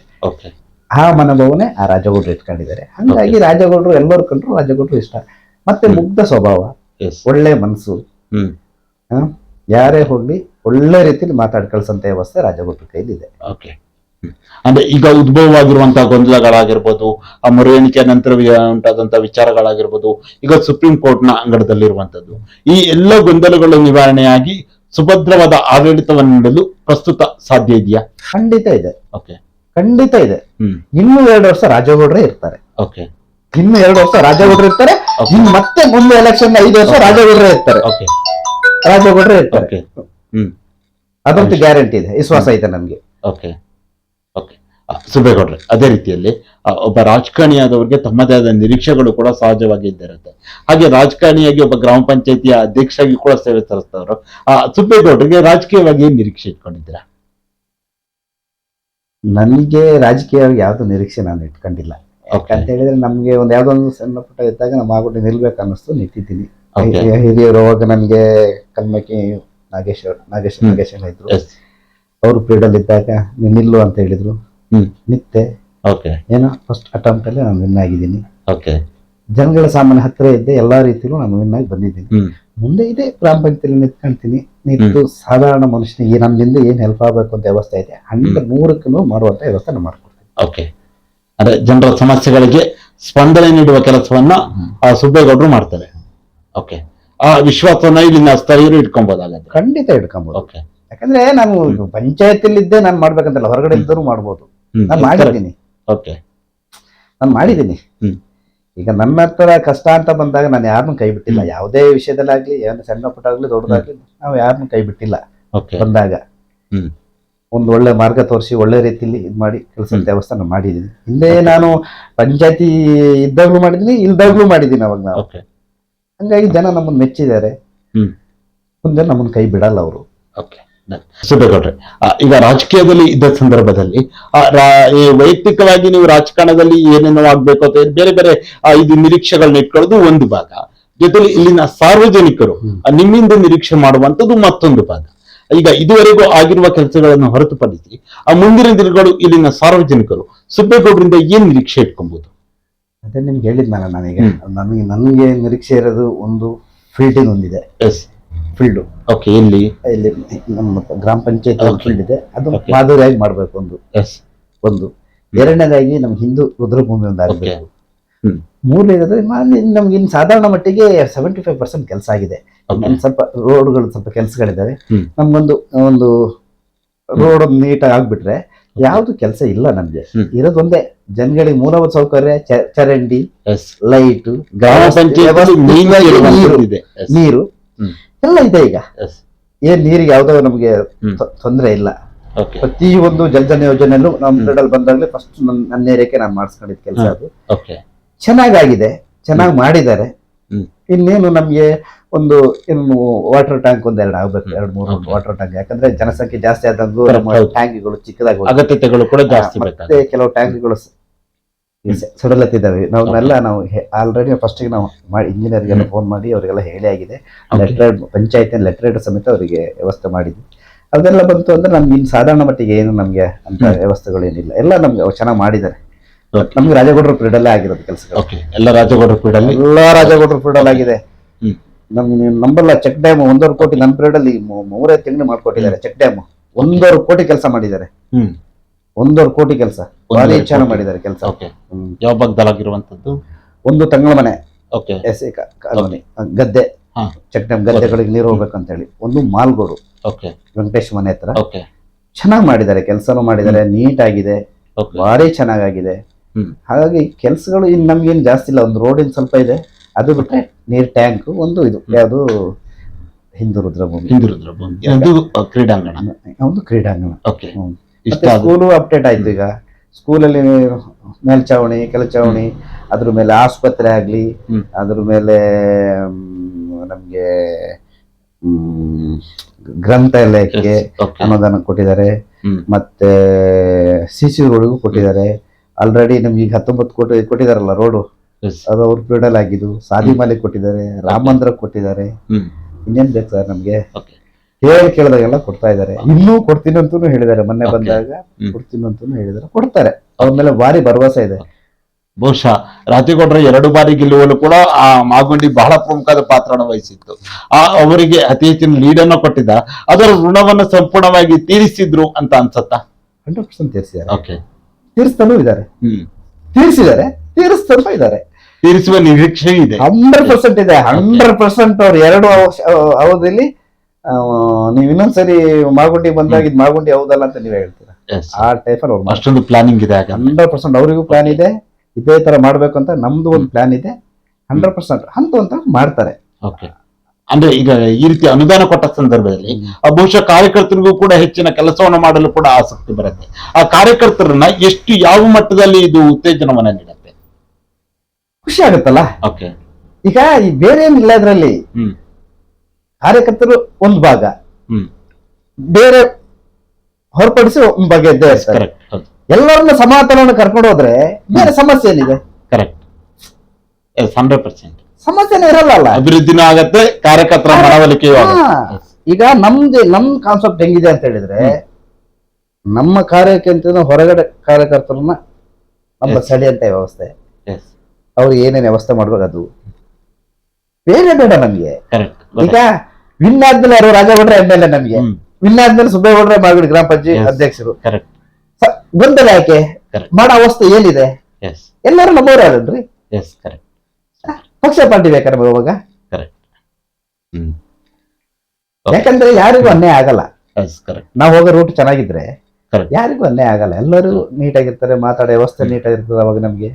ಆ ಮನೋಭಾವನೆ ಆ ರಾಜೇಗೌಡರು ಇಟ್ಕೊಂಡಿದ್ದಾರೆ. ಹಂಗಾಗಿ ರಾಜೇಗೌಡರು ಎಲ್ಲರೂ ಕಂಡ್ರು ರಾಜೇಗೌಡರು ಇಷ್ಟ. ಮತ್ತೆ ಮುಗ್ಧ ಸ್ವಭಾವ, ಒಳ್ಳೆ ಮನಸ್ಸು, ಯಾರೇ ಹೋಗ್ಲಿ ಒಳ್ಳೆ ರೀತಿಯಲ್ಲಿ ಮಾತಾಡಿ ಕಳ್ಸಂತ ವ್ಯವಸ್ಥೆ ರಾಜೇಗೌಡರ ಕೈಲಿದೆ. ಅಂದ್ರೆ ಈಗ ಉದ್ಭವವಾಗಿರುವಂತಹ ಗೊಂದಲಗಳಾಗಿರ್ಬೋದು, ಆ ಮರು ಎಣಿಕೆ ನಂತರ ಉಂಟಾದಂತಹ ವಿಚಾರಗಳಾಗಿರ್ಬೋದು, ಈಗ ಸುಪ್ರೀಂ ಕೋರ್ಟ್ ನ ಅಂಗಳದಲ್ಲಿರುವಂತದ್ದು, ಈ ಎಲ್ಲ ಗೊಂದಲಗಳ ನಿವಾರಣೆಯಾಗಿ ಸುಭದ್ರವಾದ ಆಡಳಿತವನ್ನು ನೀಡಲು ಪ್ರಸ್ತುತ ಸಾಧ್ಯ ಇದೆಯಾ? ಖಂಡಿತ ಇದೆ. ಖಂಡಿತ ಇದೆ. ಇನ್ನೂ 2 ವರ್ಷ ರಾಜೇಗೌಡರೇ ಇರ್ತಾರೆ. ಇನ್ನು 2 ವರ್ಷ ರಾಜೇಗೌಡರು ಇರ್ತಾರೆ. ಮತ್ತೆ ಮುಂದೆ ಎಲೆಕ್ಷನ್ 5 ವರ್ಷ ರಾಜೇಗೌಡರೇ ಇರ್ತಾರೆ. ರಾಜೇಗೌಡರೇ ಇರ್ತಾರೆ. ಅದಂತೂ ಗ್ಯಾರಂಟಿ ಇದೆ, ವಿಶ್ವಾಸ ಇದೆ ನಮ್ಗೆ. ಸುಬ್ಬೇಗೌಡ್ರೆ, ಅದೇ ರೀತಿಯಲ್ಲಿ ಒಬ್ಬ ರಾಜಕಾರಣಿಯಾದವ್ರಿಗೆ ತಮ್ಮದೇ ಆದ ನಿರೀಕ್ಷೆಗಳು ಕೂಡ ಸಹಜವಾಗಿ ಇದ್ದಿರುತ್ತೆ. ಹಾಗೆ ರಾಜಕಾರಣಿಯಾಗಿ ಒಬ್ಬ ಗ್ರಾಮ ಪಂಚಾಯತಿಯ ಅಧ್ಯಕ್ಷರಾಗಿ ಕೂಡ ಸೇವೆ ಸಲ್ಲಿಸಿದವರು ಸುಬ್ಬೇಗೌಡರಿಗೆ ರಾಜಕೀಯವಾಗಿ ಏನ್ ನಿರೀಕ್ಷೆ ಇಟ್ಕೊಂಡಿದ್ದೀರಾ? ನನಗೆ ರಾಜಕೀಯವಾಗಿ ಯಾವ್ದು ನಿರೀಕ್ಷೆ ನಾನು ಇಟ್ಕೊಂಡಿಲ್ಲ. ಯಾಕಂತ ಹೇಳಿದ್ರೆ ನಮ್ಗೆ ಒಂದ್ ಯಾವ್ದೊಂದು ಸಣ್ಣ ಪುಟ್ಟ ಇದ್ದಾಗ ನಮ್ಮ ಆಗುಂಟೆ ನಿಲ್ಬೇಕು ಅನ್ನಿಸ್ತು, ನಿಂತಿದ್ದೀನಿ. ಹಿರಿಯರು ಅವಾಗ ನನ್ಗೆ ಕಲ್ಮಕ್ಕಿ ನಾಗೇಶ್ ಇದ್ರು, ಅವರು ಪೀರಿಯಡ್ ಇದ್ದಾಗ ನೀನ್ ನಿಲ್ಲು ಅಂತ ಹೇಳಿದ್ರು, ನಿತ್ತೆ. ಏನೋ ಫಸ್ಟ್ ಅಟೆಂಪ್ಟ್ ಅಲ್ಲಿ ನಾನು ವಿನ್ ಆಗಿದ್ದೀನಿ. ಜನಗಳ ಸಾಮಾನ್ಯ ಹತ್ತಿರ ಇದ್ದೆ, ಎಲ್ಲಾ ರೀತಿಯಲ್ಲೂ ನಾನು ವಿನ್ ಆಗಿ ಬಂದಿದ್ದೀನಿ. ಮುಂದೆ ಇದೆ ಗ್ರಾಮ ಪಂಚಾಯತಿಯಲ್ಲಿ ನಿಂತ್ಕೊಂತೀನಿ. ನಿಂತು ಸಾಧಾರಣ ಮನುಷ್ಯನಿಗೆ ನಮ್ಮಿಂದ ಏನ್ ಹೆಲ್ಪ್ ಆಗ್ಬೇಕು ಅಂತ ವ್ಯವಸ್ಥೆ ಇದೆ, 100% ಮಾಡುವಂತ ವ್ಯವಸ್ಥೆ ನಾವು ಮಾಡ್ಕೊಡ್ತೀವಿ. ಅಂದ್ರೆ ಜನರ ಸಮಸ್ಯೆಗಳಿಗೆ ಸ್ಪಂದನೆ ನೀಡುವ ಕೆಲಸವನ್ನ ಸುಬ್ಬೇಗೌಡರು ಮಾಡ್ತಾರೆ. ಆ ವಿಶ್ವಾಸವನ್ನ ಇಲ್ಲಿನ ಸ್ಥಳೀಯರು ಇಟ್ಕೊಬೋದಾಗತ್ತೆ. ಖಂಡಿತ ಇಟ್ಕೊಬಹುದು. ಯಾಕಂದ್ರೆ ನಾನು ಪಂಚಾಯತಿಲಿದ್ದೆ ನಾನು ಮಾಡ್ಬೇಕಂತಲ್ಲ, ಹೊರಗಡೆ ಇದ್ದರೂ ಮಾಡ್ಬೋದು. ನಾನು ಮಾಡಿದ್ದೀನಿ. ಈಗ ನನ್ನ ಹತ್ರ ಕಷ್ಟ ಅಂತ ಬಂದಾಗ ನಾನು ಯಾರನ್ನೂ ಕೈ ಬಿಟ್ಟಿಲ್ಲ. ಯಾವುದೇ ವಿಷಯದಲ್ಲಾಗ್ಲಿ, ಏನು ಸಣ್ಣ ಪುಟ್ಟ ಆಗ್ಲಿ ದೊಡ್ಡದಾಗ್ಲಿ, ನಾವು ಯಾರನ್ನೂ ಕೈ ಬಿಟ್ಟಿಲ್ಲ. ಬಂದಾಗ ಒಂದು ಒಳ್ಳೆ ಮಾರ್ಗ ತೋರಿಸಿ ಒಳ್ಳೆ ರೀತಿಯಲ್ಲಿ ಇದು ಮಾಡಿ ಕೆಲಸ ವ್ಯವಸ್ಥೆ ಮಾಡಿದೀನಿ. ಹಿಂದೆ ನಾನು ಪಂಚಾಯತಿ ಇದ್ದಾಗ್ಲೂ ಮಾಡಿದೀನಿ, ಇಲ್ದಾಗ್ಲೂ ಮಾಡಿದೀನಿ. ಅವಾಗ ನಾವು ಹಂಗಾಗಿ ಜನ ನಮ್ಮನ್ನು ಮೆಚ್ಚಿದ್ದಾರೆ. ಮುಂದೆ ನಮ್ಮನ್ನು ಕೈ ಬಿಡಲ್ಲ ಅವರು. ಸುಬ್ಬೇಗೌಡ್ರೆ, ಈಗ ರಾಜಕೀಯದಲ್ಲಿ ಇದ್ದ ಸಂದರ್ಭದಲ್ಲಿ ವೈಯಕ್ತಿಕವಾಗಿ ನೀವು ರಾಜಕಾರಣದಲ್ಲಿ ಏನೇನೋ ಆಗ್ಬೇಕು ಅಂತ ಬೇರೆ ಬೇರೆ ಇದು ನಿರೀಕ್ಷೆಗಳನ್ನ ಇಟ್ಕೊಳ್ಳೋದು ಒಂದು ಭಾಗ. ಜೊತೆಲಿ ಇಲ್ಲಿನ ಸಾರ್ವಜನಿಕರು ನಿಮ್ಮಿಂದ ನಿರೀಕ್ಷೆ ಮಾಡುವಂತದ್ದು ಮತ್ತೊಂದು ಭಾಗ. ಈಗ ಇದುವರೆಗೂ ಆಗಿರುವ ಕೆಲಸಗಳನ್ನು ಹೊರತುಪಡಿಸಿ ಮುಂದಿನ ದಿನಗಳು ಇಲ್ಲಿನ ಸಾರ್ವಜನಿಕರು ಸುಬ್ಬೇಗೌಡರಿಂದ ಏನ್ ನಿರೀಕ್ಷೆ ಇಟ್ಕೊಬಹುದು? ಅದೇ ನಿಮ್ಗೆ ಹೇಳಿದ್ನಲ್ಲ ನಾನೀಗ, ನನಗೆ ನಿರೀಕ್ಷೆ ಇರೋದು ಒಂದು ಫೀಲ್ಡಿಂಗ್ ಒಂದಿದೆ. ಫೀಲ್ಡು ಓಕೆ, ಇಲ್ಲಿ ನಮ್ಮ ಗ್ರಾಮ ಪಂಚಾಯತ್ ಫೀಲ್ಡ್ ಇದೆ, ಅದು ಮಾದರಿಯಾಗಿ ಮಾಡ್ಬೇಕು ಒಂದು. ಎರಡನೇದಾಗಿ ನಮ್ಗೆ ಹಿಂದೂ ರುದ್ರಭೂಮಿ ಒಂದು ಆಗಬೇಕು. ಮೂರನೇದಾದ್ರೆ ನಮ್ಗೆ ಇನ್ನು ಸಾಧಾರಣ ಮಟ್ಟಿಗೆ 75% ಕೆಲಸ ಆಗಿದೆ. ಸ್ವಲ್ಪ ರೋಡ್ಗಳು ಸ್ವಲ್ಪ ಕೆಲಸಗಳಿದ್ದಾವೆ. ನಮ್ಗೊಂದು ಒಂದು ರೋಡ್ ನೀಟಾಗಿ ಆಗ್ಬಿಟ್ರೆ ಯಾವ್ದು ಕೆಲಸ ಇಲ್ಲ ನಮ್ಗೆ. ಇರೋದೊಂದೇ ಜನಗಳಿಗೆ ಮೂಲಭೂತ ಸೌಕರ್ಯ, ಚರಂಡಿ, ಲೈಟ್, ಗ್ರಾಮ ಪಂಚಾಯತ್ ನೀರು ಎಲ್ಲ ಇದೆ. ಈಗ ಏನ್ ನೀರಿಗೆ ಯಾವ್ದೋ ನಮ್ಗೆ ತೊಂದರೆ ಇಲ್ಲ. ಪ್ರತಿ ಒಂದು ಜಲಜನ ಯೋಜನೆಯಲ್ಲೂ ನಮ್ಮ ಪೀರಿಯಡ್ ಬಂದಾಗಲೇ ಫಸ್ಟ್ ನನ್ನ ಏರಿಯಾಕ್ಕೆ ನಾನು ಮಾಡಿಸ್ಕೊಂಡಿದ್ದ ಕೆಲಸ ಅದು ಚೆನ್ನಾಗಾಗಿದೆ, ಚೆನ್ನಾಗಿ ಮಾಡಿದ್ದಾರೆ. ಇನ್ನೇನು ನಮ್ಗೆ ಒಂದು ಇನ್ನು ವಾಟರ್ ಟ್ಯಾಂಕ್ ಒಂದೆರಡು ಆಗ್ಬೇಕು, 2-3 ವಾಟರ್ ಟ್ಯಾಂಕ್. ಯಾಕಂದ್ರೆ ಜನಸಂಖ್ಯೆ ಜಾಸ್ತಿ ಆದಂಗೂ ಟ್ಯಾಂಕ್ಗಳು ಚಿಕ್ಕದಾಗಿ ಅಗತ್ಯತೆಗಳು ಕೂಡ ಜಾಸ್ತಿ, ಮತ್ತೆ ಕೆಲವು ಟ್ಯಾಂಕ್ಗಳು ಸಡಲತ್ತಿದ್ದಾವೆ. ನಾವು ಆಲ್ರೆಡಿ ಫಸ್ಟ್ ನಾವು ಇಂಜಿನಿಯರ್ಗೆಲ್ಲ ಫೋನ್ ಮಾಡಿ ಅವರಿಗೆಲ್ಲ ಹೇಳಿ ಆಗಿದೆ. ಲೆಟರ್ ಪಂಚಾಯತ್ ಲೆಟರ್ ಸಮೇತ ಅವರಿಗೆ ವ್ಯವಸ್ಥೆ ಮಾಡಿದ್ವಿ. ಅದೆಲ್ಲ ಬಂತು ಅಂದ್ರೆ ನಮ್ಗೆ ಇನ್ನು ಸಾಧಾರಣ ಮಟ್ಟಿಗೆ ಏನು ನಮ್ಗೆ ಅಂತ ವ್ಯವಸ್ಥೆಗಳು ಏನಿಲ್ಲ, ಎಲ್ಲ ನಮ್ಗೆ ಚೆನ್ನಾಗಿ ಮಾಡಿದ್ದಾರೆ. ನಮ್ಗೆ ರಾಜಗೌಡರ ಪೀರಿಯಡ್ ಆಗಿರೋದು ಕೆಲಸಗಳು. ಎಲ್ಲ ರಾಜಗೌಡರ ಪೀರಿಯಡ್ ಆಗಿದೆ. ನಮ್ಗೆ ನಂಬಲ್ಲ, ಚೆಕ್ ಡ್ಯಾಮ್ 1.5 ಕೋಟಿ ನನ್ನ ಪೀರಿಯಡ್ ಅಲ್ಲಿ 3 ತಿಂಗಳು ಮಾಡ್ಕೊಟ್ಟಿದ್ದಾರೆ. ಚೆಕ್ ಡ್ಯಾಮ್ 1.5 ಕೋಟಿ ಕೆಲಸ ಮಾಡಿದ್ದಾರೆ. 1.5 ಕೋಟಿ ಕೆಲಸ ಭಾರಿ ಚೆನ್ನಾಗಿ ಮಾಡಿದ್ದಾರೆ ಕೆಲಸ. ಯಾವ ಭಾಗದಲ್ಲಾಗಿರುವಂತದ್ದು? ಒಂದು ತಂಗಳ ಮನೆ, ಕಾಲೋನಿ, ಗದ್ದೆ, ಚೆಕ್ ಡ್ಯಾಮ್ ಗದ್ದೆಗಳಿಗೆ ನೀರು ಹೋಗ್ಬೇಕಂತ ಹೇಳಿ. ಒಂದು ಮಾಲ್ಗೋಡು, ವೆಂಕಟೇಶ್ ಮನೆ ಹತ್ರ ಚೆನ್ನಾಗಿ ಮಾಡಿದ್ದಾರೆ, ಕೆಲಸನೂ ಮಾಡಿದ್ದಾರೆ, ನೀಟ್ ಆಗಿದೆ, ಭಾರಿ ಚೆನ್ನಾಗಿದೆ. ಹಾಗಾಗಿ ಕೆಲಸಗಳು ಇನ್ನು ನಮ್ಗೇನು ಜಾಸ್ತಿ ಇಲ್ಲ. ಒಂದು ರೋಡಿನ ಸ್ವಲ್ಪ ಇದೆ, ಅದು ಬಿಟ್ರೆ ನೀರ್ ಟ್ಯಾಂಕ್ ಒಂದು, ಇದು ಯಾವುದು ಹಿಂದೂ ರುದ್ರಭೂಮಿ ಕ್ರೀಡಾಂಗಣ, ಒಂದು ಕ್ರೀಡಾಂಗಣ. ಸ್ಕೂಲು ಅಪ್ಡೇಟ್ ಆಯ್ತು. ಈಗ ಸ್ಕೂಲಲ್ಲಿ ಮೇಲ್ಚಾವಣಿ, ಕೆಳಚಾವಣಿ, ಅದ್ರ ಮೇಲೆ ಆಸ್ಪತ್ರೆ ಆಗ್ಲಿ, ಅದ್ರ ಮೇಲೆ ನಮ್ಗೆ ಗ್ರಂಥಾಲಯಕ್ಕೆ ಅನುದಾನ ಕೊಟ್ಟಿದ್ದಾರೆ. ಮತ್ತೆ ಸಿಸಿ ರೋಡ್ಗೂ ಕೊಟ್ಟಿದ್ದಾರೆ. ಆಲ್ರೆಡಿ ನಮ್ಗೆ ಈಗ 19 ಕೋಟಿ ಕೊಟ್ಟಿದಾರಲ್ಲ ರೋಡು, ಅದು ಅವ್ರ ಪೀರಿಯಡ್ ಆಗಿದ್ದು. ಸಾದಿಮಾಲಿ ಕೊಟ್ಟಿದ್ದಾರೆ, ರಾಮ ಮಂದಿರ ಕೊಟ್ಟಿದ್ದಾರೆ. ಇನ್ನೇನ್ ಬೇಕು ಸರ್ ನಮ್ಗೆ? ಕೇಳಿದಾಗೆಲ್ಲ ಕೊಡ್ತಾ ಇದಾರೆ. ಇನ್ನೂ ಕೊಡ್ತೀನಿ ಅಂತೂ ಹೇಳಿದ್ದಾರೆ. ಮೊನ್ನೆ ಬಂದಾಗ ಕೊಡ್ತೀನಿ ಅಂತೂ ಹೇಳಿದಾರೆ, ಕೊಡ್ತಾರೆ. ಅವ್ರ ಮೇಲೆ ಭಾರಿ ಭರವಸೆ ಇದೆ. ಬಹುಶಃ ರಾಜೇಗೌಡರ 2 ಬಾರಿ ಗೆಲ್ಲುವಲ್ಲೂ ಕೂಡ ಆ ಮಾಗುಂಡಿ ಬಹಳ ಪ್ರಮುಖವಾದ ಪಾತ್ರವನ್ನು ವಹಿಸಿತ್ತು. ಅವರಿಗೆ ಅತಿ ಹೆಚ್ಚಿನ ಲೀಡನ್ನು ಕೊಟ್ಟಿದ್ದ, ಅದರ ಋಣವನ್ನು ಸಂಪೂರ್ಣವಾಗಿ ತೀರಿಸಿದ್ರು ಅಂತ ಅನ್ಸತ್ತಾ? 100% ತೀರಿಸಿದ್ದಾರೆ. ತೀರಿಸ್ತಾನೂ ಇದ್ದಾರೆ, ತೀರಿಸ್ತಾನೂ ಇದ್ದಾರೆ, ತೀರಿಸುವ ನಿರೀಕ್ಷೆ ಇದೆ. 100% ಇದೆ. 100% ಅವ್ರು 2 ಅವಧಿಯಲ್ಲಿ ನೀವ್ ಇನ್ನೊಂದ್ಸರಿ ಮಾಗುಂಡಿ ಬಂದಾಗ ಇದು ಮಾಗುಂಡಿ ಹೌದಲ್ಲ ಅಂತ ನೀವೇ ಹೇಳ್ತೀರಾ. ಆ ಟೈಪ್ ಅಲ್ಲಿ ಅಷ್ಟೊಂದು ಪ್ಲಾನಿಂಗ್ ಇದೆ. 100% ಅವರಿಗೂ ಪ್ಲಾನ್ ಇದೆ, ಇದೇ ತರ ಮಾಡ್ಬೇಕು ಅಂತ. ನಮ್ದು ಒಂದು ಪ್ಲಾನ್ ಇದೆ. 100% ಅಂತ ಮಾಡ್ತಾರೆ. ಅಂದ್ರೆ ಈಗ ಈ ರೀತಿ ಅನುದಾನ ಕೊಟ್ಟ ಸಂದರ್ಭದಲ್ಲಿ ಬಹುಶಃ ಕಾರ್ಯಕರ್ತರಿಗೂ ಕೂಡ ಹೆಚ್ಚಿನ ಕೆಲಸವನ್ನು ಮಾಡಲು ಕೂಡ ಆಸಕ್ತಿ ಬರುತ್ತೆ. ಆ ಕಾರ್ಯಕರ್ತರನ್ನ ಎಷ್ಟು ಯಾವ ಮಟ್ಟದಲ್ಲಿ ಇದು ಉತ್ತೇಜನವನ್ನ ನೀಡುತ್ತೆ? ಖುಷಿ ಆಗುತ್ತಲ್ಲ. ಈಗ ಈ ಬೇರೆ ಏನಿಲ್ಲ ಇದ್ರಲ್ಲಿ. ಕಾರ್ಯಕರ್ತರು ಒಂದು ಭಾಗ, ಬೇರೆ ಹೊರಪಡಿಸಿ ಒಂದು ಭಾಗ ಇದ್ದೇ ಇರ್ತಾರೆ. ಎಲ್ಲರನ್ನ ಸಮಾಧಾನವನ್ನು ಕರ್ಕೊಂಡು ಹೋದ್ರೆ ಬೇರೆ ಸಮಸ್ಯೆ ಏನಿದೆ? 100% ಸಮಸ್ಯೆನೇ ಇರಲ್ಲ. ಅಭಿವೃದ್ಧಿನೂ ಆಗತ್ತೆ, ಕಾರ್ಯಕರ್ತರ ಮನವೊಲಿಕೆಯೂ ಆಗುತ್ತೆ. ಈಗ ನಮ್ ಕಾನ್ಸೆಪ್ಟ್ ಹೆಂಗಿದೆ ಅಂತ ಹೇಳಿದ್ರೆ, ನಮ್ಮ ಕಾರ್ಯಕರ್ತನ ಹೊರಗಡೆ ಕಾರ್ಯಕರ್ತರನ್ನ ನಮ್ಮ ಸೆಳೆಯಂತ ವ್ಯವಸ್ಥೆ, ಅವ್ರು ಏನೇನು ವ್ಯವಸ್ಥೆ ಮಾಡ್ಬೇಕು ಅದು ಬೇರೆ ಬೇಡ ನಮ್ಗೆ. ಈಗ ವಿನ್ ಆದ್ಮೇಲೆ ಯಾರು ರಾಜಗೌಡ್ರೆ MLA, ನಮ್ಗೆ ವಿನ್ ಆದ್ಮೇಲೆ ಸುಬ್ಬೇಗೌಡ್ರೆ ಮಾಗುಡಿ ಗ್ರಾಮ ಪಂಚಾಯತ್ ಅಧ್ಯಕ್ಷರು. ಗೊಂದಲ ಯಾಕೆ? ಮಾಡೋ ಅವಸ್ಥೆ ಏನಿದೆ? ಎಲ್ಲರೂ ನಮ್ಮವ್ರು ಯಾರನ್ರಿ? ಪಕ್ಷ ಪಾರ್ಟಿ ಬೇಕಾ ನಮಗೆ ಅವಾಗ? ಯಾಕಂದ್ರೆ ಯಾರಿಗೂ ಅನ್ಯಾಯ ಆಗಲ್ಲ. ನಾವು ಹೋಗೋ ರೂಟ್ ಚೆನ್ನಾಗಿದ್ರೆ ಯಾರಿಗೂ ಅನ್ಯಾಯ ಆಗಲ್ಲ. ಎಲ್ಲರೂ ನೀಟಾಗಿರ್ತಾರೆ, ಮಾತಾಡೋ ವ್ಯವಸ್ಥೆ ನೀಟಾಗಿರ್ತದೆ. ಅವಾಗ ನಮ್ಗೆ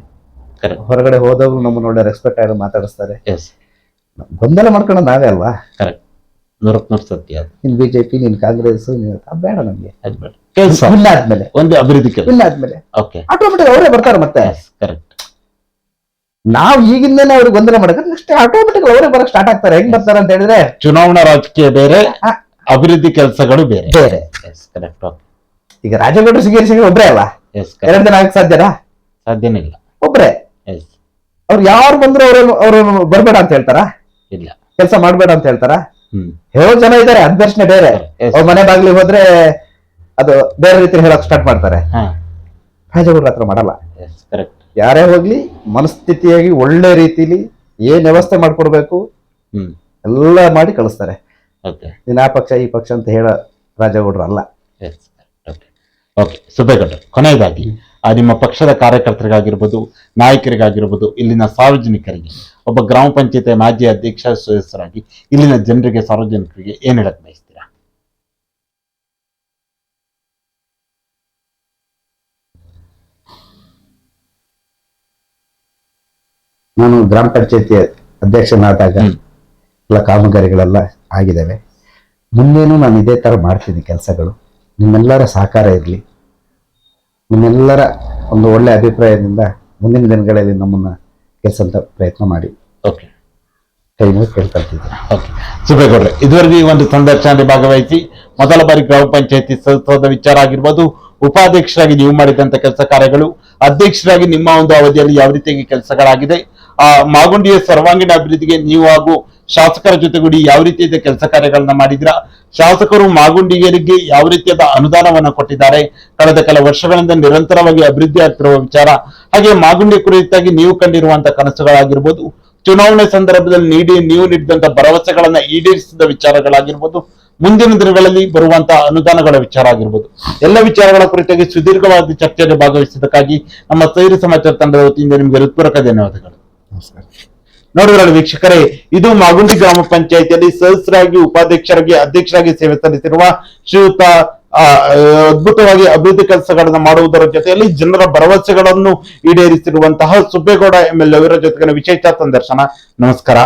ಹೊರಗಡೆ ಹೋದವ್ರು ನಮ್ಮ ನೋಡಿ ರೆಸ್ಪೆಕ್ಟ್ ಆಗಿ ಮಾತಾಡಿಸ್ತಾರೆ. ಗೊಂದಲ ಮಾಡ್ಕೊಳ್ಳೋದು ನಾವೇ ಅಲ್ವಾ? ಸತ್ಯ. ನೀನ್ ಬಿಜೆಪಿ, ನೀನ್ ಕಾಂಗ್ರೆಸ್ ಬೇಡ ನಮ್ಗೆ. ಆದ್ಮೇಲೆ ಒಂದು ಅಭಿವೃದ್ಧಿ ಆದ್ಮೇಲೆ ಆಟೋಮೆಟಿಕ್ ಅವರೇ ಬರ್ತಾರೆ. ಮತ್ತೆ ನಾವು ಈಗಿಂದನೇ ಅವ್ರಿಗೆ ಗೊಂದಲ ಮಾಡಕ್ಕೆ ನೆಕ್ಸ್ಟ್ ಆಟೋಮೆಟಿಕ್ ಅವರೇ ಬರಕ್ ಸ್ಟಾರ್ಟ್ ಆಗ್ತಾರೆ. ಹೆಂಗ್ ಬರ್ತಾರೆ ಅಂತ ಹೇಳಿದ್ರೆ, ಚುನಾವಣಾ ರಾಜಕೀಯ ಬೇರೆ, ಅಭಿವೃದ್ಧಿ ಕೆಲಸಗಳು ಬೇರೆ ಬೇರೆ. ಈಗ ರಾಜಗೌಡರು ಸಿಂಗೇರಿ ಒಬ್ರೇ ಅಲ್ಲ, 2 ದಿನ ಆಗಕ್ಕೆ ಸಾಧ್ಯನಾ? ಸಾಧ್ಯನೇ ಇಲ್ಲ. ಒಬ್ರೇ. ಅವ್ರು ಯಾರು ಬಂದ್ರು ಅವ್ರು ಬರ್ಬೇಡ ಅಂತ ಹೇಳ್ತಾರ? ಇಲ್ಲ. ಕೆಲಸ ಮಾಡ್ಬೇಡ ಅಂತ ಹೇಳ್ತಾರ? ಹ್ಮ್. ಹೇಳೋ ಜನ ಇದಾರೆ, ಅನ್ವೇಷಣೆ ಬೇರೆ. Yes. ಅವ್ರ ಮನೆ ಬಾಗ್ಲಿಗೆ ಹೋದ್ರೆ ಅದು ಬೇರೆ ರೀತಿ ಹೇಳಕ್ ಸ್ಟಾರ್ಟ್ ಮಾಡ್ತಾರೆ. ಹಾ. ರಾಜಗೌಡ್ರ ಹತ್ರ ಮಾಡಲ್ಲ. ಕರೆಕ್ಟ್. ಯಾರೇ ಹೋಗ್ಲಿ ಮನಸ್ಥಿತಿಯಾಗಿ ಒಳ್ಳೆ ರೀತಿಲಿ ಏನ್ ವ್ಯವಸ್ಥೆ ಮಾಡ್ಕೊಡ್ಬೇಕು ಹ್ಮ್. ಎಲ್ಲ ಮಾಡಿ ಕಳಿಸ್ತಾರೆ. ಓಕೆ. ನೀನ್ ಆ ಪಕ್ಷ ಈ ಪಕ್ಷ ಅಂತ ಹೇಳ ರಾಜಗೌಡ್ರು ಅಲ್ಲ. ಓಕೆ ಸುಬೇಗೌಡ್ರೆ, ಕೊನೆಯದಾಗಿ ನಿಮ್ಮ ಪಕ್ಷದ ಕಾರ್ಯಕರ್ತರಿಗಾಗಿರ್ಬೋದು, ನಾಯಕರಿಗಾಗಿರ್ಬೋದು, ಇಲ್ಲಿನ ಸಾರ್ವಜನಿಕರಿಗೆ, ಒಬ್ಬ ಗ್ರಾಮ ಪಂಚಾಯತ್ ಮಾಜಿ ಅಧ್ಯಕ್ಷ ಸದಸ್ಯರಾಗಿ ಇಲ್ಲಿನ ಜನರಿಗೆ, ಸಾರ್ವಜನಿಕರಿಗೆ ಏನ್ ಹೇಳಕ್ ಬಯಸ್ತೀರಾ? ನಾನು ಗ್ರಾಮ ಪಂಚಾಯತಿ ಅಧ್ಯಕ್ಷನಾದಾಗ ಎಲ್ಲ ಕಾಮಗಾರಿಗಳೆಲ್ಲ ಆಗಿದ್ದಾವೆ. ಮುಂದೇನು ನಾನು ಇದೇ ತರ ಮಾಡ್ತೀನಿ ಕೆಲಸಗಳು. ನಿಮ್ಮೆಲ್ಲರ ಸಹಕಾರ ಇರಲಿ, ನಿಮ್ಮೆಲ್ಲರ ಒಂದು ಒಳ್ಳೆ ಅಭಿಪ್ರಾಯದಿಂದ ಮುಂದಿನ ದಿನಗಳಲ್ಲಿ ನಮ್ಮನ್ನ ಕೆಲಸದ ಪ್ರಯತ್ನ ಮಾಡಿ ಓಕೆ, ಕೈ ಮುಗಿ ಕೇಳ್ಕೊಳ್ತಿದ್ದೀನಿ. ಓಕೆ ಸುಬೇಗೌಡ್ರೆ, ಇದುವರೆಗೂ ಈ ಒಂದು ಸಂದರ್ಶನದಲ್ಲಿ ಭಾಗವಹಿಸಿ ಮೊದಲ ಬಾರಿ ಗ್ರಾಮ ಪಂಚಾಯತಿ ಸದಸ್ಯರಾದ ವಿಚಾರ ಆಗಿರ್ಬೋದು, ಉಪಾಧ್ಯಕ್ಷರಾಗಿ ನೀವು ಮಾಡಿದಂತ ಕೆಲಸ ಕಾರ್ಯಗಳು, ಅಧ್ಯಕ್ಷರಾಗಿ ನಿಮ್ಮ ಒಂದು ಅವಧಿಯಲ್ಲಿ ಯಾವ ರೀತಿಯಾಗಿ ಕೆಲಸಗಳಾಗಿದೆ, ಮಾಗುಂಡಿಯ ಸರ್ವಾಂಗೀಣ ಅಭಿವೃದ್ಧಿಗೆ ನೀವು ಹಾಗೂ ಶಾಸಕರ ಜೊತೆಗೂಡಿ ಯಾವ ರೀತಿಯಾದ ಕೆಲಸ ಕಾರ್ಯಗಳನ್ನ ಮಾಡಿದ್ರ, ಶಾಸಕರು ಮಾಗುಂಡಿಗರಿಗೆ ಯಾವ ರೀತಿಯಾದ ಅನುದಾನವನ್ನ ಕೊಟ್ಟಿದ್ದಾರೆ, ಕಳೆದ ಕೆಲ ವರ್ಷಗಳಿಂದ ನಿರಂತರವಾಗಿ ಅಭಿವೃದ್ಧಿ ಆಗ್ತಿರುವ ವಿಚಾರ, ಹಾಗೆ ಮಾಗುಂಡಿ ಕುರಿತಾಗಿ ನೀವು ಕಂಡಿರುವಂತಹ ಕನಸುಗಳಾಗಿರ್ಬೋದು, ಚುನಾವಣೆ ಸಂದರ್ಭದಲ್ಲಿ ನೀವು ನೀಡಿದಂತ ಭರವಸೆಗಳನ್ನ ಈಡೇರಿಸಿದ ವಿಚಾರಗಳಾಗಿರ್ಬೋದು, ಮುಂದಿನ ದಿನಗಳಲ್ಲಿ ಬರುವಂತಹ ಅನುದಾನಗಳ ವಿಚಾರ ಆಗಿರ್ಬೋದು, ಎಲ್ಲ ವಿಚಾರಗಳ ಕುರಿತಾಗಿ ಸುದೀರ್ಘವಾದ ಚರ್ಚೆಯಲ್ಲಿ ಭಾಗವಹಿಸಿದ್ದಕ್ಕಾಗಿ ನಮ್ಮ ಸೈರಿ ಸಮಾಚಾರ ತಂಡದ ವತಿಯಿಂದ ನಿಮಗೆ ಹೃತ್ಪೂರ್ವಕ ಧನ್ಯವಾದಗಳು. ನಮಸ್ಕಾರ. ನೋಡಿದ್ರಲ್ಲ ವೀಕ್ಷಕರೇ, ಇದು ಮಾಗುಂಡಿ ಗ್ರಾಮ ಪಂಚಾಯಿತಿಯಲ್ಲಿ ಸದಸ್ಯರಾಗಿ, ಉಪಾಧ್ಯಕ್ಷರಾಗಿ, ಅಧ್ಯಕ್ಷರಾಗಿ ಸೇವೆ ಸಲ್ಲಿಸಿರುವ ಶ್ರೀಯುತ ಅದ್ಭುತವಾಗಿ ಅಭಿವೃದ್ಧಿ ಕೆಲಸಗಳನ್ನು ಮಾಡುವುದರ ಜೊತೆಯಲ್ಲಿ ಜನರ ಭರವಸೆಗಳನ್ನು ಈಡೇರಿಸಿರುವಂತಹ ಸುಬೇಗೌಡ MLA ಅವರ ಜೊತೆಗಿನ ವಿಶೇಷ ಸಂದರ್ಶನ. ನಮಸ್ಕಾರ.